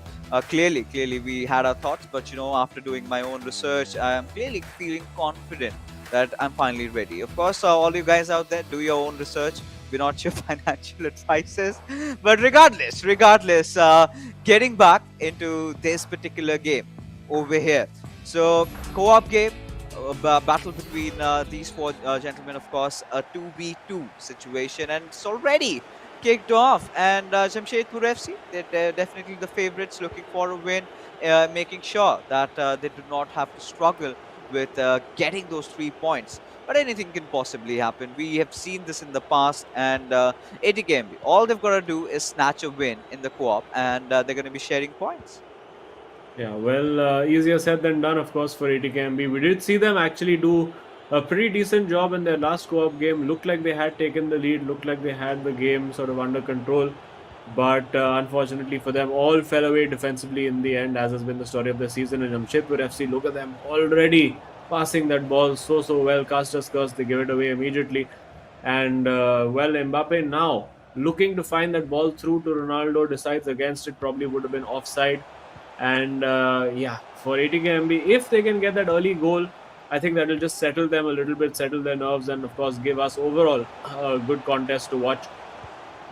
Speaker 1: clearly we had our thoughts, but after doing my own research, I am clearly feeling confident that I'm finally ready. Of course, all you guys out there, do your own research. We're not your financial advisors, but regardless, getting back into this particular game over here. So co-op game, battle between these four gentlemen, of course, a 2v2 situation, and it's already kicked off. And Jamshedpur FC, they're definitely the favorites, looking for a win, making sure that they do not have to struggle with getting those 3 points. But anything can possibly happen. We have seen this in the past, and ATKMB, all they've got to do is snatch a win in the co-op, and they're going to be sharing points.
Speaker 2: Yeah, well, easier said than done, of course, for ATKMB. We did see them actually do a pretty decent job in their last co-op game. Looked like they had taken the lead, looked like they had the game sort of under control. But unfortunately for them, all fell away defensively in the end, as has been the story of the season. And Jamshedpur FC, look at them already passing that ball so well. Caster's curse, they give it away immediately. And well, Mbappe now looking to find that ball through to Ronaldo, decides against it, probably would have been offside. And yeah, for ATKMB, if they can get that early goal, I think that will just settle them a little bit, settle their nerves, and of course give us overall a good contest to watch.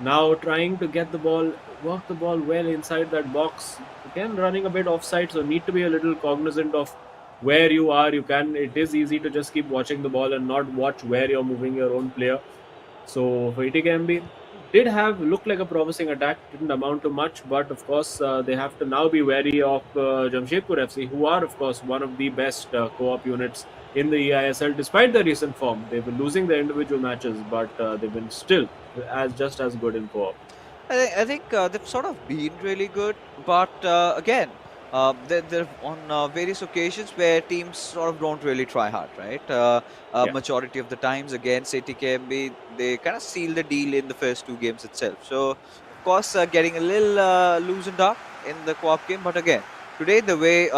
Speaker 2: Now trying to get the ball, work the ball well inside that box. Again, running a bit offside, so need to be a little cognizant of where you are. It is easy to just keep watching the ball and not watch where you're moving your own player. So for ATKMB, did have looked like a promising attack, didn't amount to much, but of course they have to now be wary of Jamshedpur FC, who are of course one of the best co-op units in the eISL. Despite their recent form, they've been losing their individual matches, but they've been still as just as good in co-op.
Speaker 1: I think they've sort of been really good, but again, they're on various occasions where teams sort of don't really try hard, right?
Speaker 2: Yeah.
Speaker 1: Majority of the times against ATKMB, they kind of seal the deal in the first two games itself. So, of course, getting a little loosened up in the co-op game, but again, today the way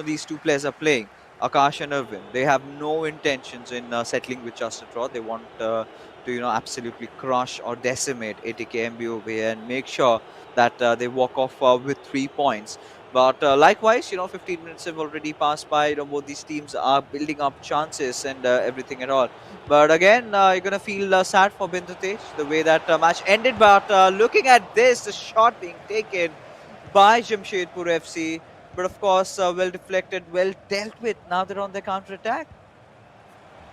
Speaker 1: these two players are playing, Akash and Irvin, they have no intentions in settling with just a draw. They want to absolutely crush or decimate ATKMB over here and make sure that they walk off with 3 points. But likewise, 15 minutes have already passed by. Both these teams are building up chances and everything at all. But again, you're gonna feel sad for Bindutej the way that match ended. But looking at this, the shot being taken by Jamshedpur FC, but of course, well deflected, well dealt with. Now they're on the counter attack.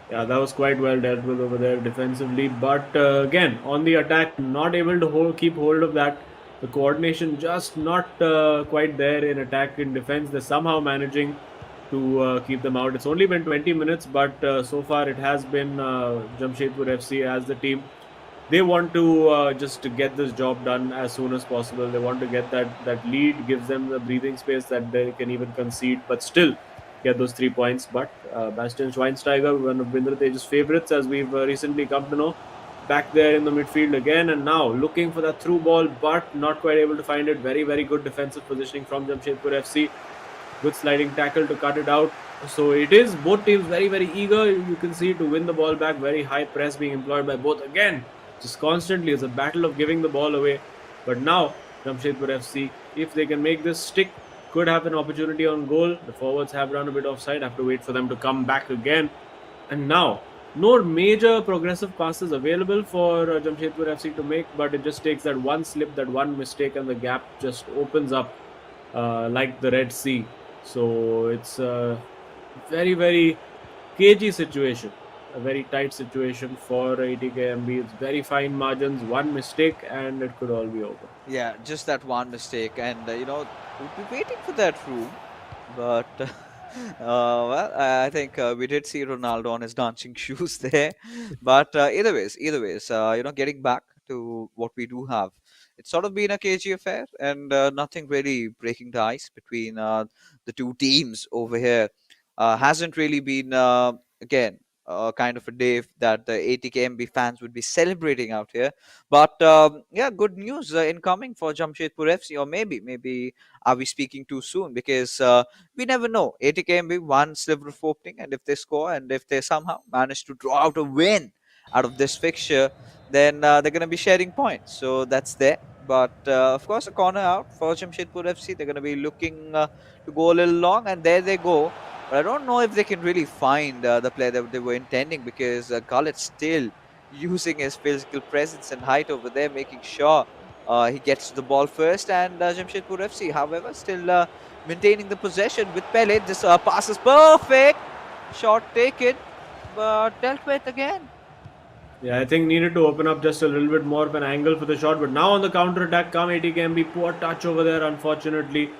Speaker 2: Yeah, that was quite well dealt with over there defensively. But again, on the attack, not able to keep hold of that. The coordination just not quite there in attack and defense. They're somehow managing to keep them out. It's only been 20 minutes, but so far it has been Jamshedpur FC as the team. They want to just to get this job done as soon as possible. They want to get that lead, gives them the breathing space that they can even concede, but still get those 3 points. But Bastian Schweinsteiger, one of Binder Tej's favorites, as we've recently come to know, back there in the midfield again, and now looking for that through ball, but not quite able to find it. Very, very good defensive positioning from Jamshedpur FC. Good sliding tackle to cut it out. So it is both teams very, very eager. You can see to win the ball back. Very high press being employed by both. Again, just constantly. It's a battle of giving the ball away. But now, Jamshedpur FC, if they can make this stick, could have an opportunity on goal. The forwards have run a bit offside. Have to wait for them to come back again. And now, no major progressive passes available for Jamshedpur FC to make, but it just takes that one slip, that one mistake, and the gap just opens up like the Red Sea. So it's a very, very cagey situation, a very tight situation for ATKMB. It's very fine margins, one mistake, and it could all be over.
Speaker 1: Yeah, just that one mistake, and we'll be waiting for that room. But well, I think we did see Ronaldo on his dancing shoes there. But either ways, getting back to what we do have, it's sort of been a cagey affair, and nothing really breaking the ice between the two teams over here. Hasn't really been again. Kind of a day that the ATKMB fans would be celebrating out here, but yeah, good news incoming for Jamshedpur FC, or maybe are we speaking too soon? Because we never know. ATKMB one sliver of opening, and if they score, and if they somehow manage to draw out a win out of this fixture, then they're going to be sharing points. So that's there. But of course, a corner out for Jamshedpur FC. They're going to be looking to go a little long, and there they go. But I don't know if they can really find the player that they were intending, because Gullit still using his physical presence and height over there, making sure he gets to the ball first. And Jamshedpur FC, however, still maintaining the possession with Pele. This pass is perfect. Shot taken, but dealt with again.
Speaker 2: Yeah, I think needed to open up just a little bit more of an angle for the shot. But now on the counter attack, come ATKMB, poor touch over there, unfortunately.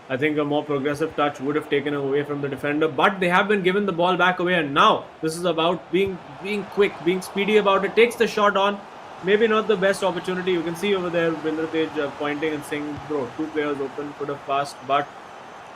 Speaker 2: I think a more progressive touch would have taken away from the defender, but they have been given the ball back away, and now this is about being quick, being speedy about it. Takes the shot on, maybe not the best opportunity. You can see over there Bindratej pointing and saying, "Bro, two players open, could have passed." But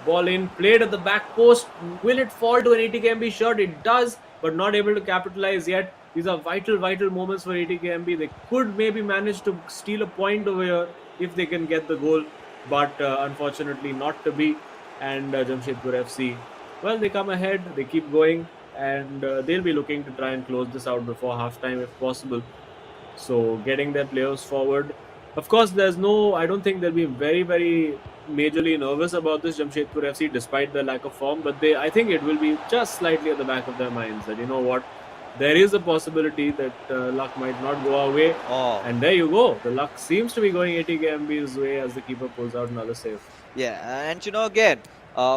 Speaker 2: ball in, played at the back post. Will it fall to an ATKMB shot? It does, but not able to capitalize yet. These are vital moments for ATKMB. They could maybe manage to steal a point over here if they can get the goal, but unfortunately not to be. And Jamshedpur FC, well, they come ahead, they keep going, and they'll be looking to try and close this out before halftime if possible. So getting their players forward. Of course, I don't think they'll be very majorly nervous about this Jamshedpur FC despite the lack of form, but I think it will be just slightly at the back of their minds that, you know what, there is a possibility that luck might not go our way.
Speaker 1: Oh.
Speaker 2: And there you go. The luck seems to be going ATKMB's way as the keeper pulls out another save.
Speaker 1: Yeah, and again,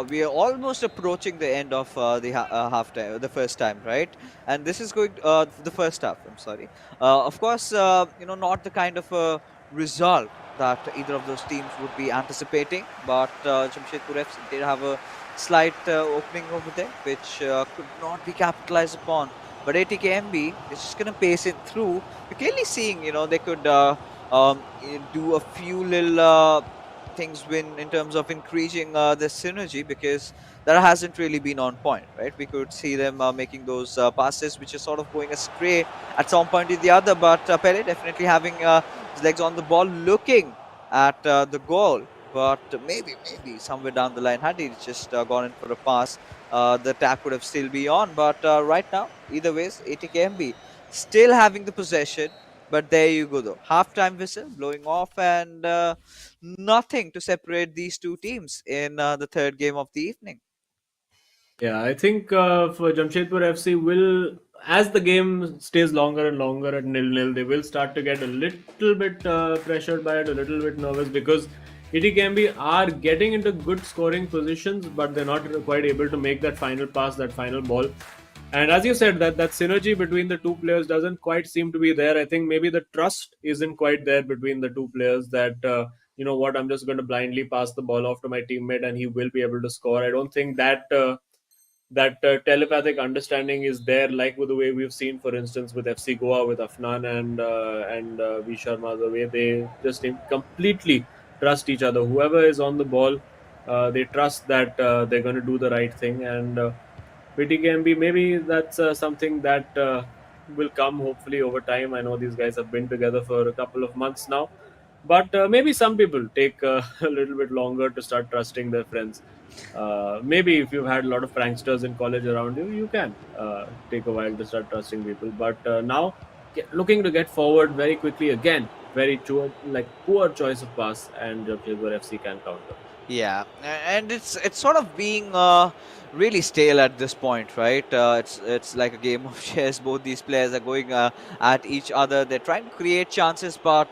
Speaker 1: we are almost approaching the end of the half time, the first time, right? And this is going the first half. I'm sorry. Of course, not the kind of result that either of those teams would be anticipating, but Jamshedpur FC did have a slight opening over there, which could not be capitalized upon. But ATKMB is just going to pace it through. We're clearly seeing, they could do a few little things win in terms of increasing the synergy, because that hasn't really been on point, right? We could see them making those passes which are sort of going astray at some point or the other, but Pele definitely having his legs on the ball, looking at the goal. But maybe somewhere down the line, had he just gone in for a pass, the attack would have still be on. But right now, either ways, ATKMB still having the possession. But there you go, though. Halftime whistle blowing off, and nothing to separate these two teams in the third game of the evening.
Speaker 2: Yeah, I think for Jamshedpur FC will, as the game stays longer and longer at 0-0, they will start to get a little bit pressured by it, a little bit nervous, because ATKMB are getting into good scoring positions, but they're not quite able to make that final pass, that final ball. And as you said, that synergy between the two players doesn't quite seem to be there. I think maybe the trust isn't quite there between the two players. That you know what, I'm just going to blindly pass the ball off to my teammate and he will be able to score. I don't think that telepathic understanding is there, like with the way we've seen, for instance, with FC Goa, with Afnan and V Sharma, the way they just completely trust each other. Whoever is on the ball, they trust that they're going to do the right thing. And PTKMB, maybe that's something that will come hopefully over time. I know these guys have been together for a couple of months now, but maybe some people take a little bit longer to start trusting their friends. Maybe if you've had a lot of pranksters in college around you, you can take a while to start trusting people. But now, looking to get forward very quickly again, very like poor choice of pass, and Jamshedpur FC can counter.
Speaker 1: Yeah, and it's sort of being really stale at this point, right? It's like a game of chess. Both these players are going at each other. They're trying to create chances, but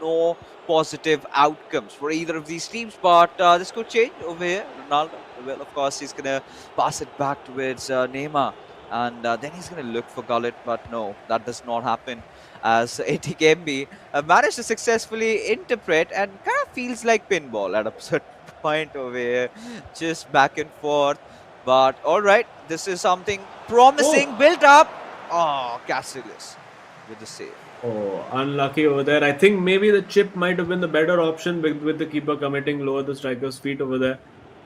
Speaker 1: no positive outcomes for either of these teams. But this could change over here. Ronaldo, well, of course, he's gonna pass it back towards Neymar, and then he's gonna look for Gullit. But no, that does not happen, as ATKMB managed to successfully interpret, and kind of feels like pinball at a certain point over here, just back and forth. But all right, this is something promising
Speaker 2: Oh,
Speaker 1: built up. Oh, Casillas with the save.
Speaker 2: oh, unlucky over there. I think maybe the chip might have been the better option with the keeper committing lower the striker's feet over there.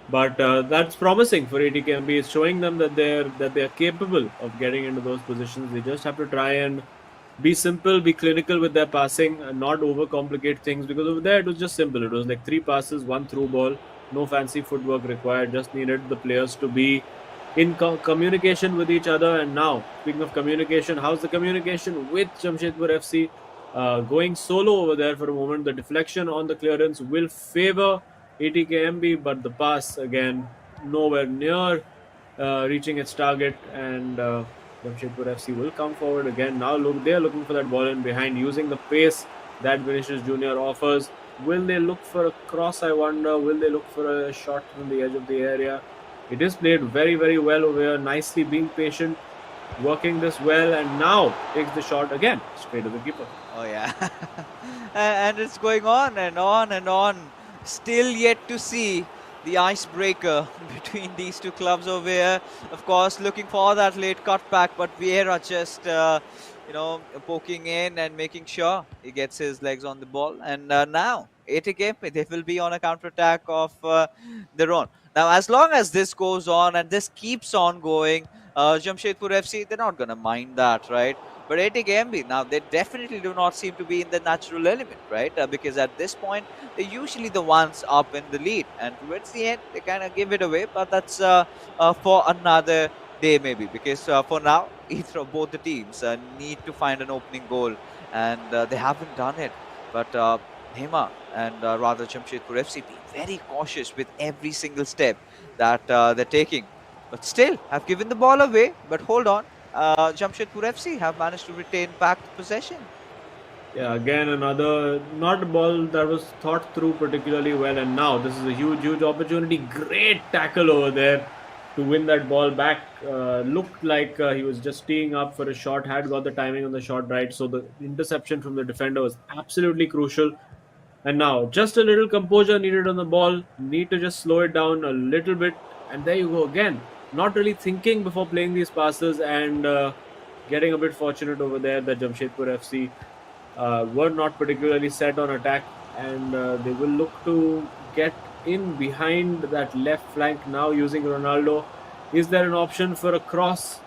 Speaker 2: But that's promising for ATKMB. It's showing them that they're capable of getting into those positions. They just have to try and be simple, be clinical with their passing, and not overcomplicate things. Because over there it was just simple. It was like 3 passes, 1 through ball, no fancy footwork required. Just needed the players to be in communication with each other. And now, speaking of communication, how's the communication with Jamshedpur FC? Going solo over there for a moment. The deflection on the clearance will favor ATKMB, but the pass again nowhere near reaching its target. And Jamshedpur FC will come forward again. Now look, they are looking for that ball in behind, using the pace that Vinicius Junior offers. Will they look for a cross? I wonder. Will they look for a shot from the edge of the area? It is played very, very well over here. Nicely being patient, working this well, and now takes the shot again straight to the keeper.
Speaker 1: Oh yeah, and it's going on and on and on. Still yet to see the icebreaker between these two clubs over here. Of course, looking for that late cutback, but Vieira just poking in and making sure he gets his legs on the ball. And now ATK, they will be on a counter attack of their own. Now, as long as this goes on and this keeps on going, Jamshedpur FC, they're not going to mind that, right? But ATKMB, now they definitely do not seem to be in the natural element, right? Because at this point, they're usually the ones up in the lead. And towards the end, they kind of give it away. But that's for another day, maybe. Because for now, either of both the teams need to find an opening goal. And they haven't done it. But Neymar and rather Jamshedpur FC being very cautious with every single step that they're taking. But still, have given the ball away. But hold on. Jamshedpur FC have managed to retain back possession.
Speaker 2: Yeah, again another not a ball that was thought through particularly well, and now this is a huge opportunity. Great tackle over there to win that ball back. Looked like he was just teeing up for a shot, had got the timing on the shot right. So the interception from the defender was absolutely crucial. And now just a little composure needed on the ball. Need to just slow it down a little bit, and there you go again. Not really thinking before playing these passes, and getting a bit fortunate over there that Jamshedpur FC were not particularly set on attack, and they will look to get in behind that left flank now using Ronaldo. Is there an option for a cross?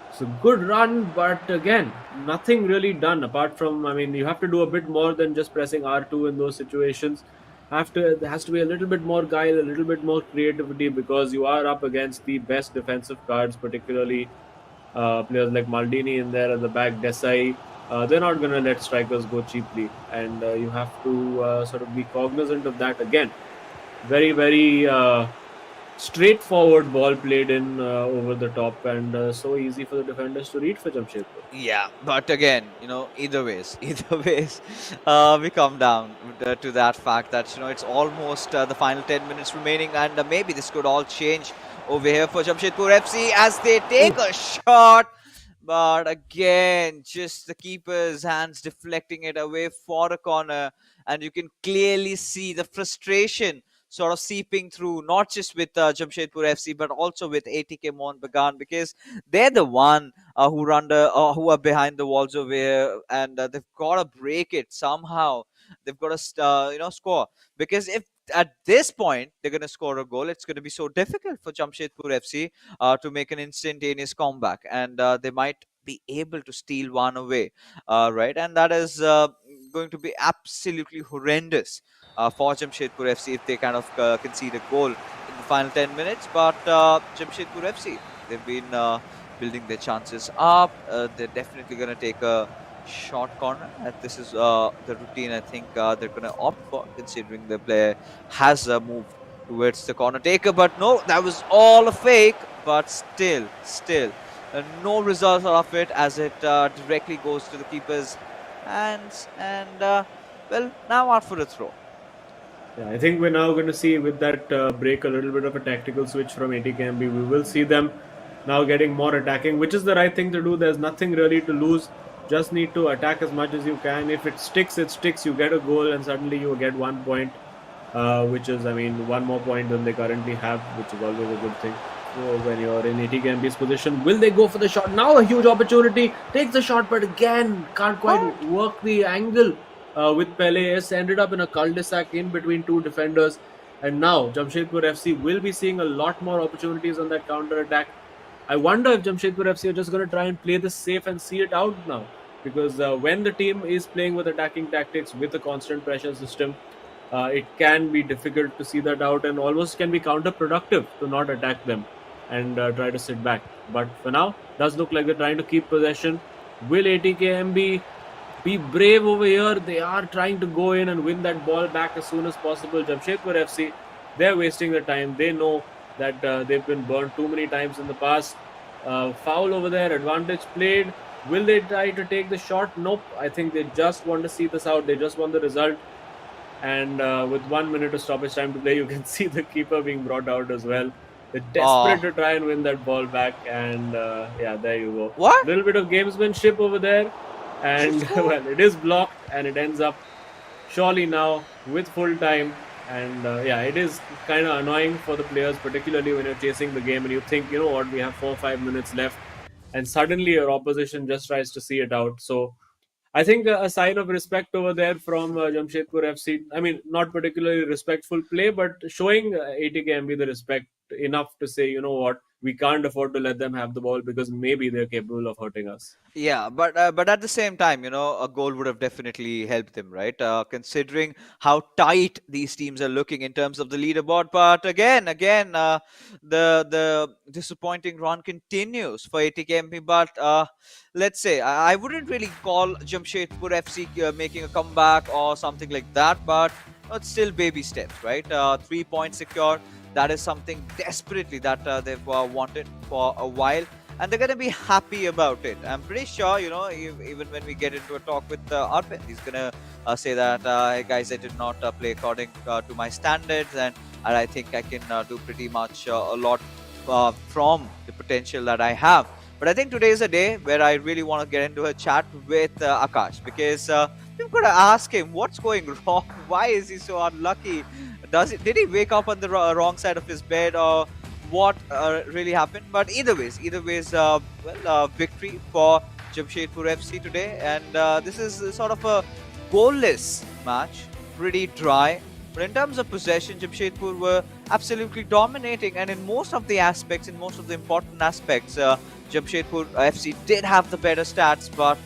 Speaker 2: It's a good run, but again, nothing really done apart from, I mean, you have to do a bit more than just pressing R2 in those situations. There has to be a little bit more guile, a little bit more creativity, because you are up against the best defensive cards, particularly players like Maldini in there at the back, Desai. They're not going to let strikers go cheaply, and you have to sort of be cognizant of that again. Very straightforward ball played in over the top, and so easy for the defenders to read for Jamshedpur.
Speaker 1: Yeah, but again, either ways, we come down to that fact that it's almost the final 10 minutes remaining, and maybe this could all change over here for Jamshedpur FC as they take a shot. But again, just the keeper's hands deflecting it away for a corner, and you can clearly see the frustration sort of seeping through, not just with Jamshedpur FC, but also with ATK Mohun Bagan, because they're the one who are behind the walls over here, and they've got to break it somehow. They've got to score, because if at this point they're going to score a goal, it's going to be so difficult for Jamshedpur FC to make an instantaneous comeback, and they might be able to steal one away, right? And that is going to be absolutely horrendous for Jamshedpur FC if they kind of concede a goal in the final 10 minutes. But Jamshedpur FC, they've been building their chances up. They're definitely going to take a short corner. And this is the routine I think they're going to opt for, considering the player has moved towards the corner taker. But no, that was all a fake. But still, no result out of it, as it directly goes to the keeper's hands. And well, now out for a throw.
Speaker 2: Yeah, I think we're now going to see with that break a little bit of a tactical switch from ATKMB. We will see them now getting more attacking, which is the right thing to do. There's nothing really to lose. Just need to attack as much as you can. If it sticks, it sticks. You get a goal, and suddenly you get 1 point, which is, I mean, 1 more point than they currently have, which is always a good thing. So when you're in ATKMB's position, will they go for the shot? Now a huge opportunity. Takes the shot, but again, can't quite work the angle. With Pele, ended up in a cul-de-sac in between two defenders, and now Jamshedpur FC will be seeing a lot more opportunities on that counter-attack. I wonder if Jamshedpur FC are just going to try and play this safe and see it out now, because when the team is playing with attacking tactics with a constant pressure system, it can be difficult to see that out, and almost can be counterproductive to not attack them and try to sit back. But for now, does look like they're trying to keep possession. Will ATKMB be brave over here? They are trying to go in and win that ball back as soon as possible. Jamshedpur FC, they're wasting their time. They know that they've been burned too many times in the past. Foul over there, advantage played. Will they try to take the shot? Nope. I think they just want to see this out. They just want the result. And with 1 minute of stoppage time to play, you can see the keeper being brought out as well. They're desperate to try and win that ball back. And yeah, there you go.
Speaker 1: What?
Speaker 2: A little bit of gamesmanship over there. And well, it is blocked, and it ends up surely now with full time. And yeah, it is kind of annoying for the players, particularly when you're chasing the game and you think, you know what, we have 4 or 5 minutes left, and suddenly your opposition just tries to see it out. So I think a sign of respect over there from Jamshedpur FC. I mean, not particularly respectful play, but showing ATKMB the respect enough to say, you know what, we can't afford to let them have the ball, because maybe they're capable of hurting us.
Speaker 1: Yeah, but at the same time, a goal would have definitely helped them, right? Considering how tight these teams are looking in terms of the leaderboard. But again, the disappointing run continues for ATKMP. But let's say I wouldn't really call Jamshedpur FC making a comeback or something like that. But it's still baby steps, right? 3 points secure. That is something desperately that they've wanted for a while. and they're going to be happy about it. I'm pretty sure, even when we get into a talk with Arpin, he's going to say that, hey guys, I did not play according to my standards, and I think I can do pretty much a lot from the potential that I have. But I think today is a day where I really want to get into a chat with Akash, because we've got to ask him what's going wrong. Why is he so unlucky? Did he wake up on the wrong side of his bed, or what really happened? But either ways, victory for Jamshedpur FC today, and this is sort of a goalless match, pretty dry. But in terms of possession, Jamshedpur were absolutely dominating, and in most of the aspects, in most of the important aspects, Jamshedpur FC did have the better stats, but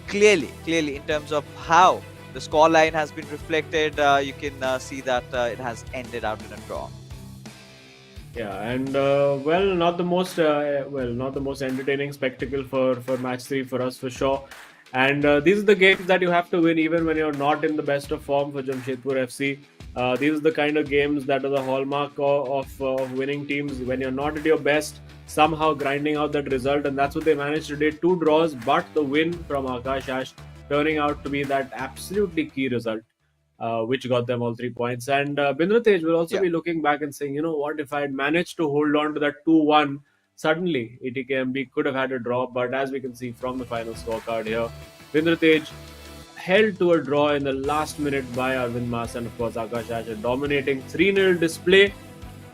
Speaker 1: clearly, in terms of how the scoreline has been reflected, you can see that it has ended out in a draw.
Speaker 2: Yeah, and not the most entertaining spectacle for match three for us for sure. And these are the games that you have to win even when you're not in the best of form for Jamshedpur FC. These are the kind of games that are the hallmark of winning teams when you're not at your best, somehow grinding out that result, and that's what they managed today. Two draws, but the win from Akash Ash turning out to be that absolutely key result, which got them all 3 points. And Bindratej will also
Speaker 1: Yeah.
Speaker 2: be looking back and saying, you know what, if I had managed to hold on to that 2-1, suddenly ATKMB could have had a draw. But as we can see from the final scorecard here, Bindratej held to a draw in the last minute by Arvind Mas, and of course Akash Ash, a dominating 3-0 display,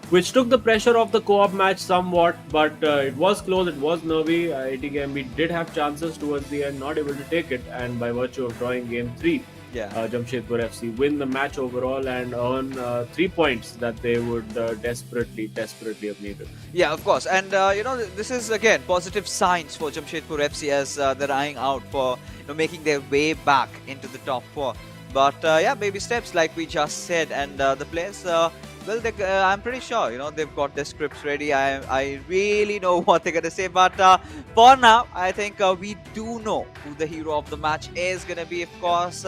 Speaker 2: which took the pressure off the co-op match somewhat, but it was close, it was nervy. ATKMB did have chances towards the end, not able to take it, and by virtue of drawing game 3,
Speaker 1: Yeah.
Speaker 2: Jamshedpur FC win the match overall and earn 3 points that they would desperately have needed.
Speaker 1: Yeah, of course. And, this is, again, positive signs for Jamshedpur FC as they're eyeing out for making their way back into the top four. But, yeah, baby steps, like we just said. And the players, I'm pretty sure, they've got their scripts ready. I really know what they're going to say. But for now, I think we do know who the hero of the match is going to be. Of course,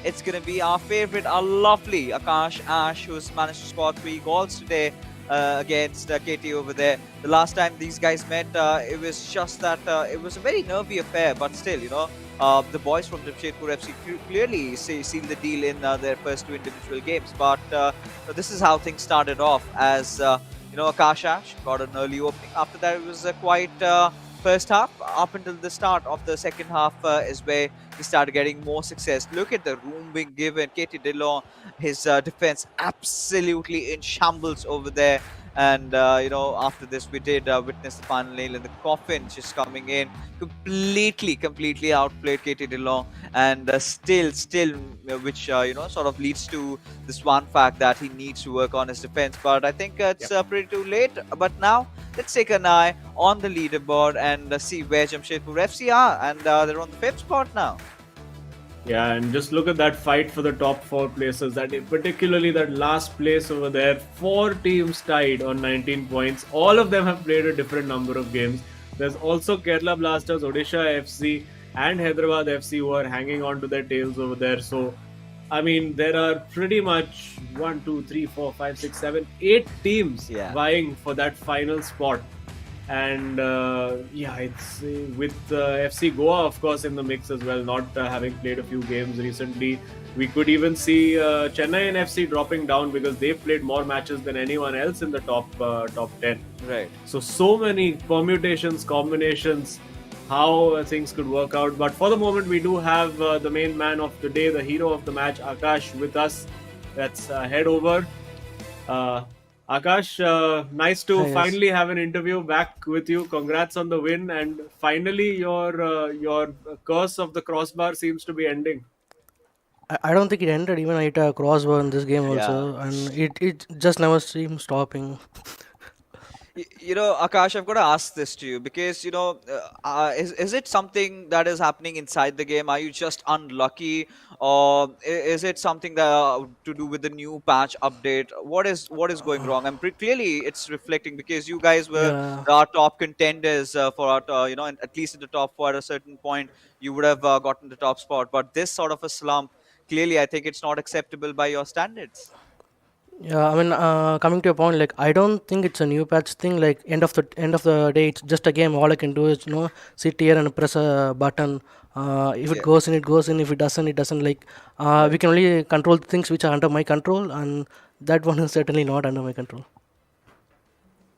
Speaker 1: it's going to be our favorite, our lovely Akash Ash, who's managed to score 3 goals today against KT over there. The last time these guys met, it was just that it was a very nervy affair, but still, the boys from Jamshedpur FC clearly sealed the deal in their first 2 individual games. But this is how things started off as, Akash Ash got an early opening. After that, it was a quite first half. Up until the start of the second half is where he started getting more success. Look at the room being given. Katie Dillon, his defense absolutely in shambles over there. And, after this, we did witness the final nail in the coffin just coming in. Completely outplayed Katie Dillon. And still, which, sort of leads to this one fact that he needs to work on his defense. But I think it's pretty too late. But now, let's take an eye on the leaderboard and see where Jamshedpur FC are. And they're on the 5th spot now.
Speaker 2: Yeah, and just look at that fight for the top 4 places. Particularly that last place over there, 4 teams tied on 19 points. All of them have played a different number of games. There's also Kerala Blasters, Odisha FC, and Hyderabad FC who are hanging on to their tails over there. So, I mean, there are pretty much 1, 2, 3, 4, 5, 6, 7, 8 teams vying for that final spot. And it's with FC Goa, of course, in the mix as well, not having played a few games recently. We could even see Chennai and FC dropping down because they've played more matches than anyone else in the top 10.
Speaker 1: Right.
Speaker 2: So many permutations, combinations, how things could work out. But for the moment, we do have the main man of the day, the hero of the match, Akash, with us. Let's head over. Akash, nice to finally have an interview back with you. Congrats on the win, and finally your curse of the crossbar seems to be ending.
Speaker 4: I don't think it ended. Even I hit a crossbar in this game also,
Speaker 1: Yeah.
Speaker 4: and it just never seems stopping.
Speaker 1: Akash, I've got to ask this to you because, is it something that is happening inside the game? Are you just unlucky, or is it something that to do with the new patch update? What is going wrong? And clearly, it's reflecting because you guys were
Speaker 4: Yeah,
Speaker 1: our top contenders for our, at least in the top 4 at a certain point, you would have gotten the top spot. But this sort of a slump, clearly, I think it's not acceptable by your standards.
Speaker 4: Yeah, I mean, coming to a point, like I don't think it's a new patch thing. Like end of the day, it's just a game. All I can do is sit here and press a button. If it
Speaker 1: Yeah.
Speaker 4: goes in, it goes in. If it doesn't, it doesn't. Like we
Speaker 2: Right.
Speaker 4: can only control things which are under my control, and that one is certainly not under my control.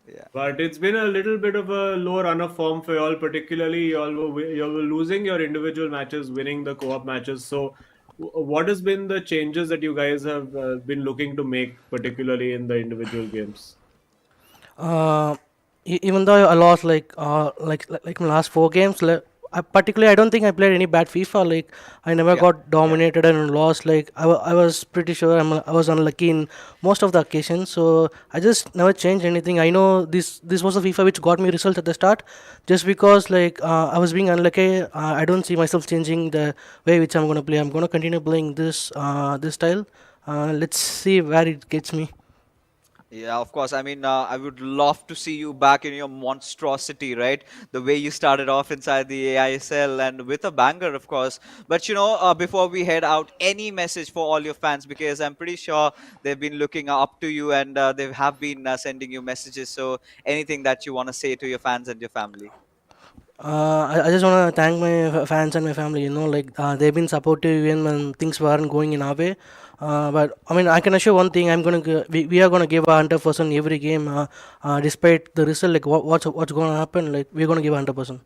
Speaker 1: Yeah.
Speaker 2: But it's been a little bit of a low run of form for y'all, particularly y'all were losing your individual matches, winning the co-op matches. So, what has been the changes that you guys have been looking to make, particularly in the individual games?
Speaker 4: Uh, Even though I lost like my last 4 games, particularly I don't think I played any bad FIFA. Like I never
Speaker 1: Yeah.
Speaker 4: got
Speaker 1: Yeah.
Speaker 4: dominated and lost. Like I was pretty sure I was unlucky in most of the occasions. So I just never changed anything. I know this was a FIFA which got me results at the start, just because like I was being unlucky. I don't see myself changing the way which I'm gonna play. I'm gonna continue playing this style. Let's see where it gets me.
Speaker 1: Yeah, of course. I mean, I would love to see you back in your monstrosity, right? The way you started off inside the AISL and with a banger, of course. But before we head out, any message for all your fans? Because I'm pretty sure they've been looking up to you and they have been sending you messages. So anything that you want to say to your fans and your family?
Speaker 4: I just want to thank my fans and my family. Like they've been supportive even when things weren't going in our way. But I mean, I can assure one thing: we are gonna give 100% every game, despite the result. Like what's gonna happen? Like we're gonna give 100%.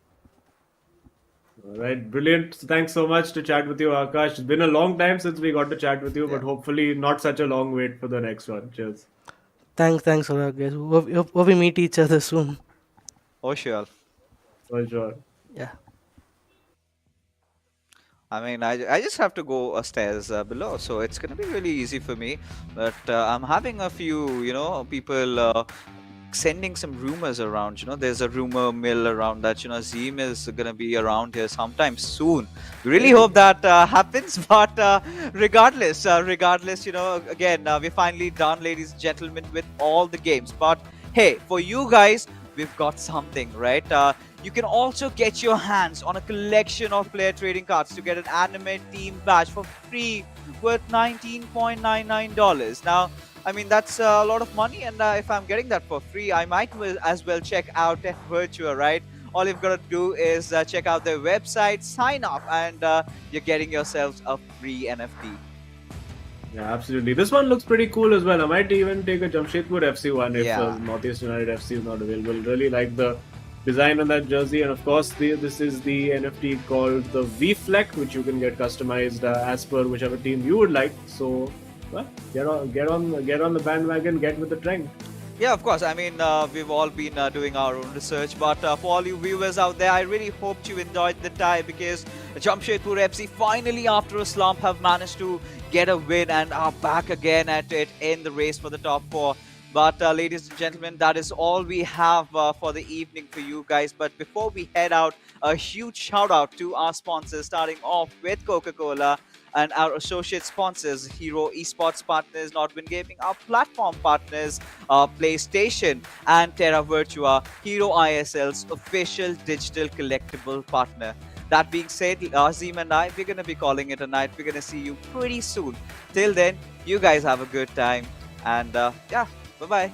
Speaker 2: All right, brilliant. Thanks so much to chat with you, Akash. It's been a long time since we got to chat with you,
Speaker 1: Yeah,
Speaker 2: but hopefully not such a long wait for the next one. Cheers.
Speaker 4: Thanks a lot, guys. Hope we meet each other soon.
Speaker 1: for sure.
Speaker 2: For sure.
Speaker 4: Yeah.
Speaker 1: I mean, I just have to go stairs below, so it's gonna be really easy for me. But I'm having a few, people sending some rumors around. There's a rumor mill around that Zeem is gonna be around here sometime soon. We really
Speaker 2: Really?
Speaker 1: hope that happens. But regardless, again, we're finally done, ladies and gentlemen, with all the games. But hey, for you guys, we've got something, right? You can also get your hands on a collection of player trading cards to get an anime team badge for free worth $19.99. Now, I mean, that's a lot of money, and if I'm getting that for free, I might as well check out Virtua, right? All you've got to do is check out their website, sign up, and you're getting yourselves a free NFT.
Speaker 2: Yeah, absolutely. This one looks pretty cool as well. I might even take a Jamshedpur FC one if
Speaker 1: Yeah.
Speaker 2: Northeast United FC is not available. Really like the design on that jersey, and of course, this is the NFT called the V Fleck, which you can get customized as per whichever team you would like. So, well, get on the bandwagon, get with the trend.
Speaker 1: Yeah, of course. I mean, we've all been doing our own research, but for all you viewers out there, I really hoped you enjoyed the tie because Jamshedpur FC finally, after a slump, have managed to get a win and are back again at it in the race for the top four. But ladies and gentlemen, that is all we have for the evening for you guys. But before we head out, a huge shout out to our sponsors, starting off with Coca-Cola and our associate sponsors, Hero Esports Partners, Nodwin Gaming, our platform partners, PlayStation, and Terra Virtua, Hero ISL's official digital collectible partner. That being said, Azim and I, we're going to be calling it a night. We're going to see you pretty soon. Till then, you guys have a good time. And yeah, bye bye.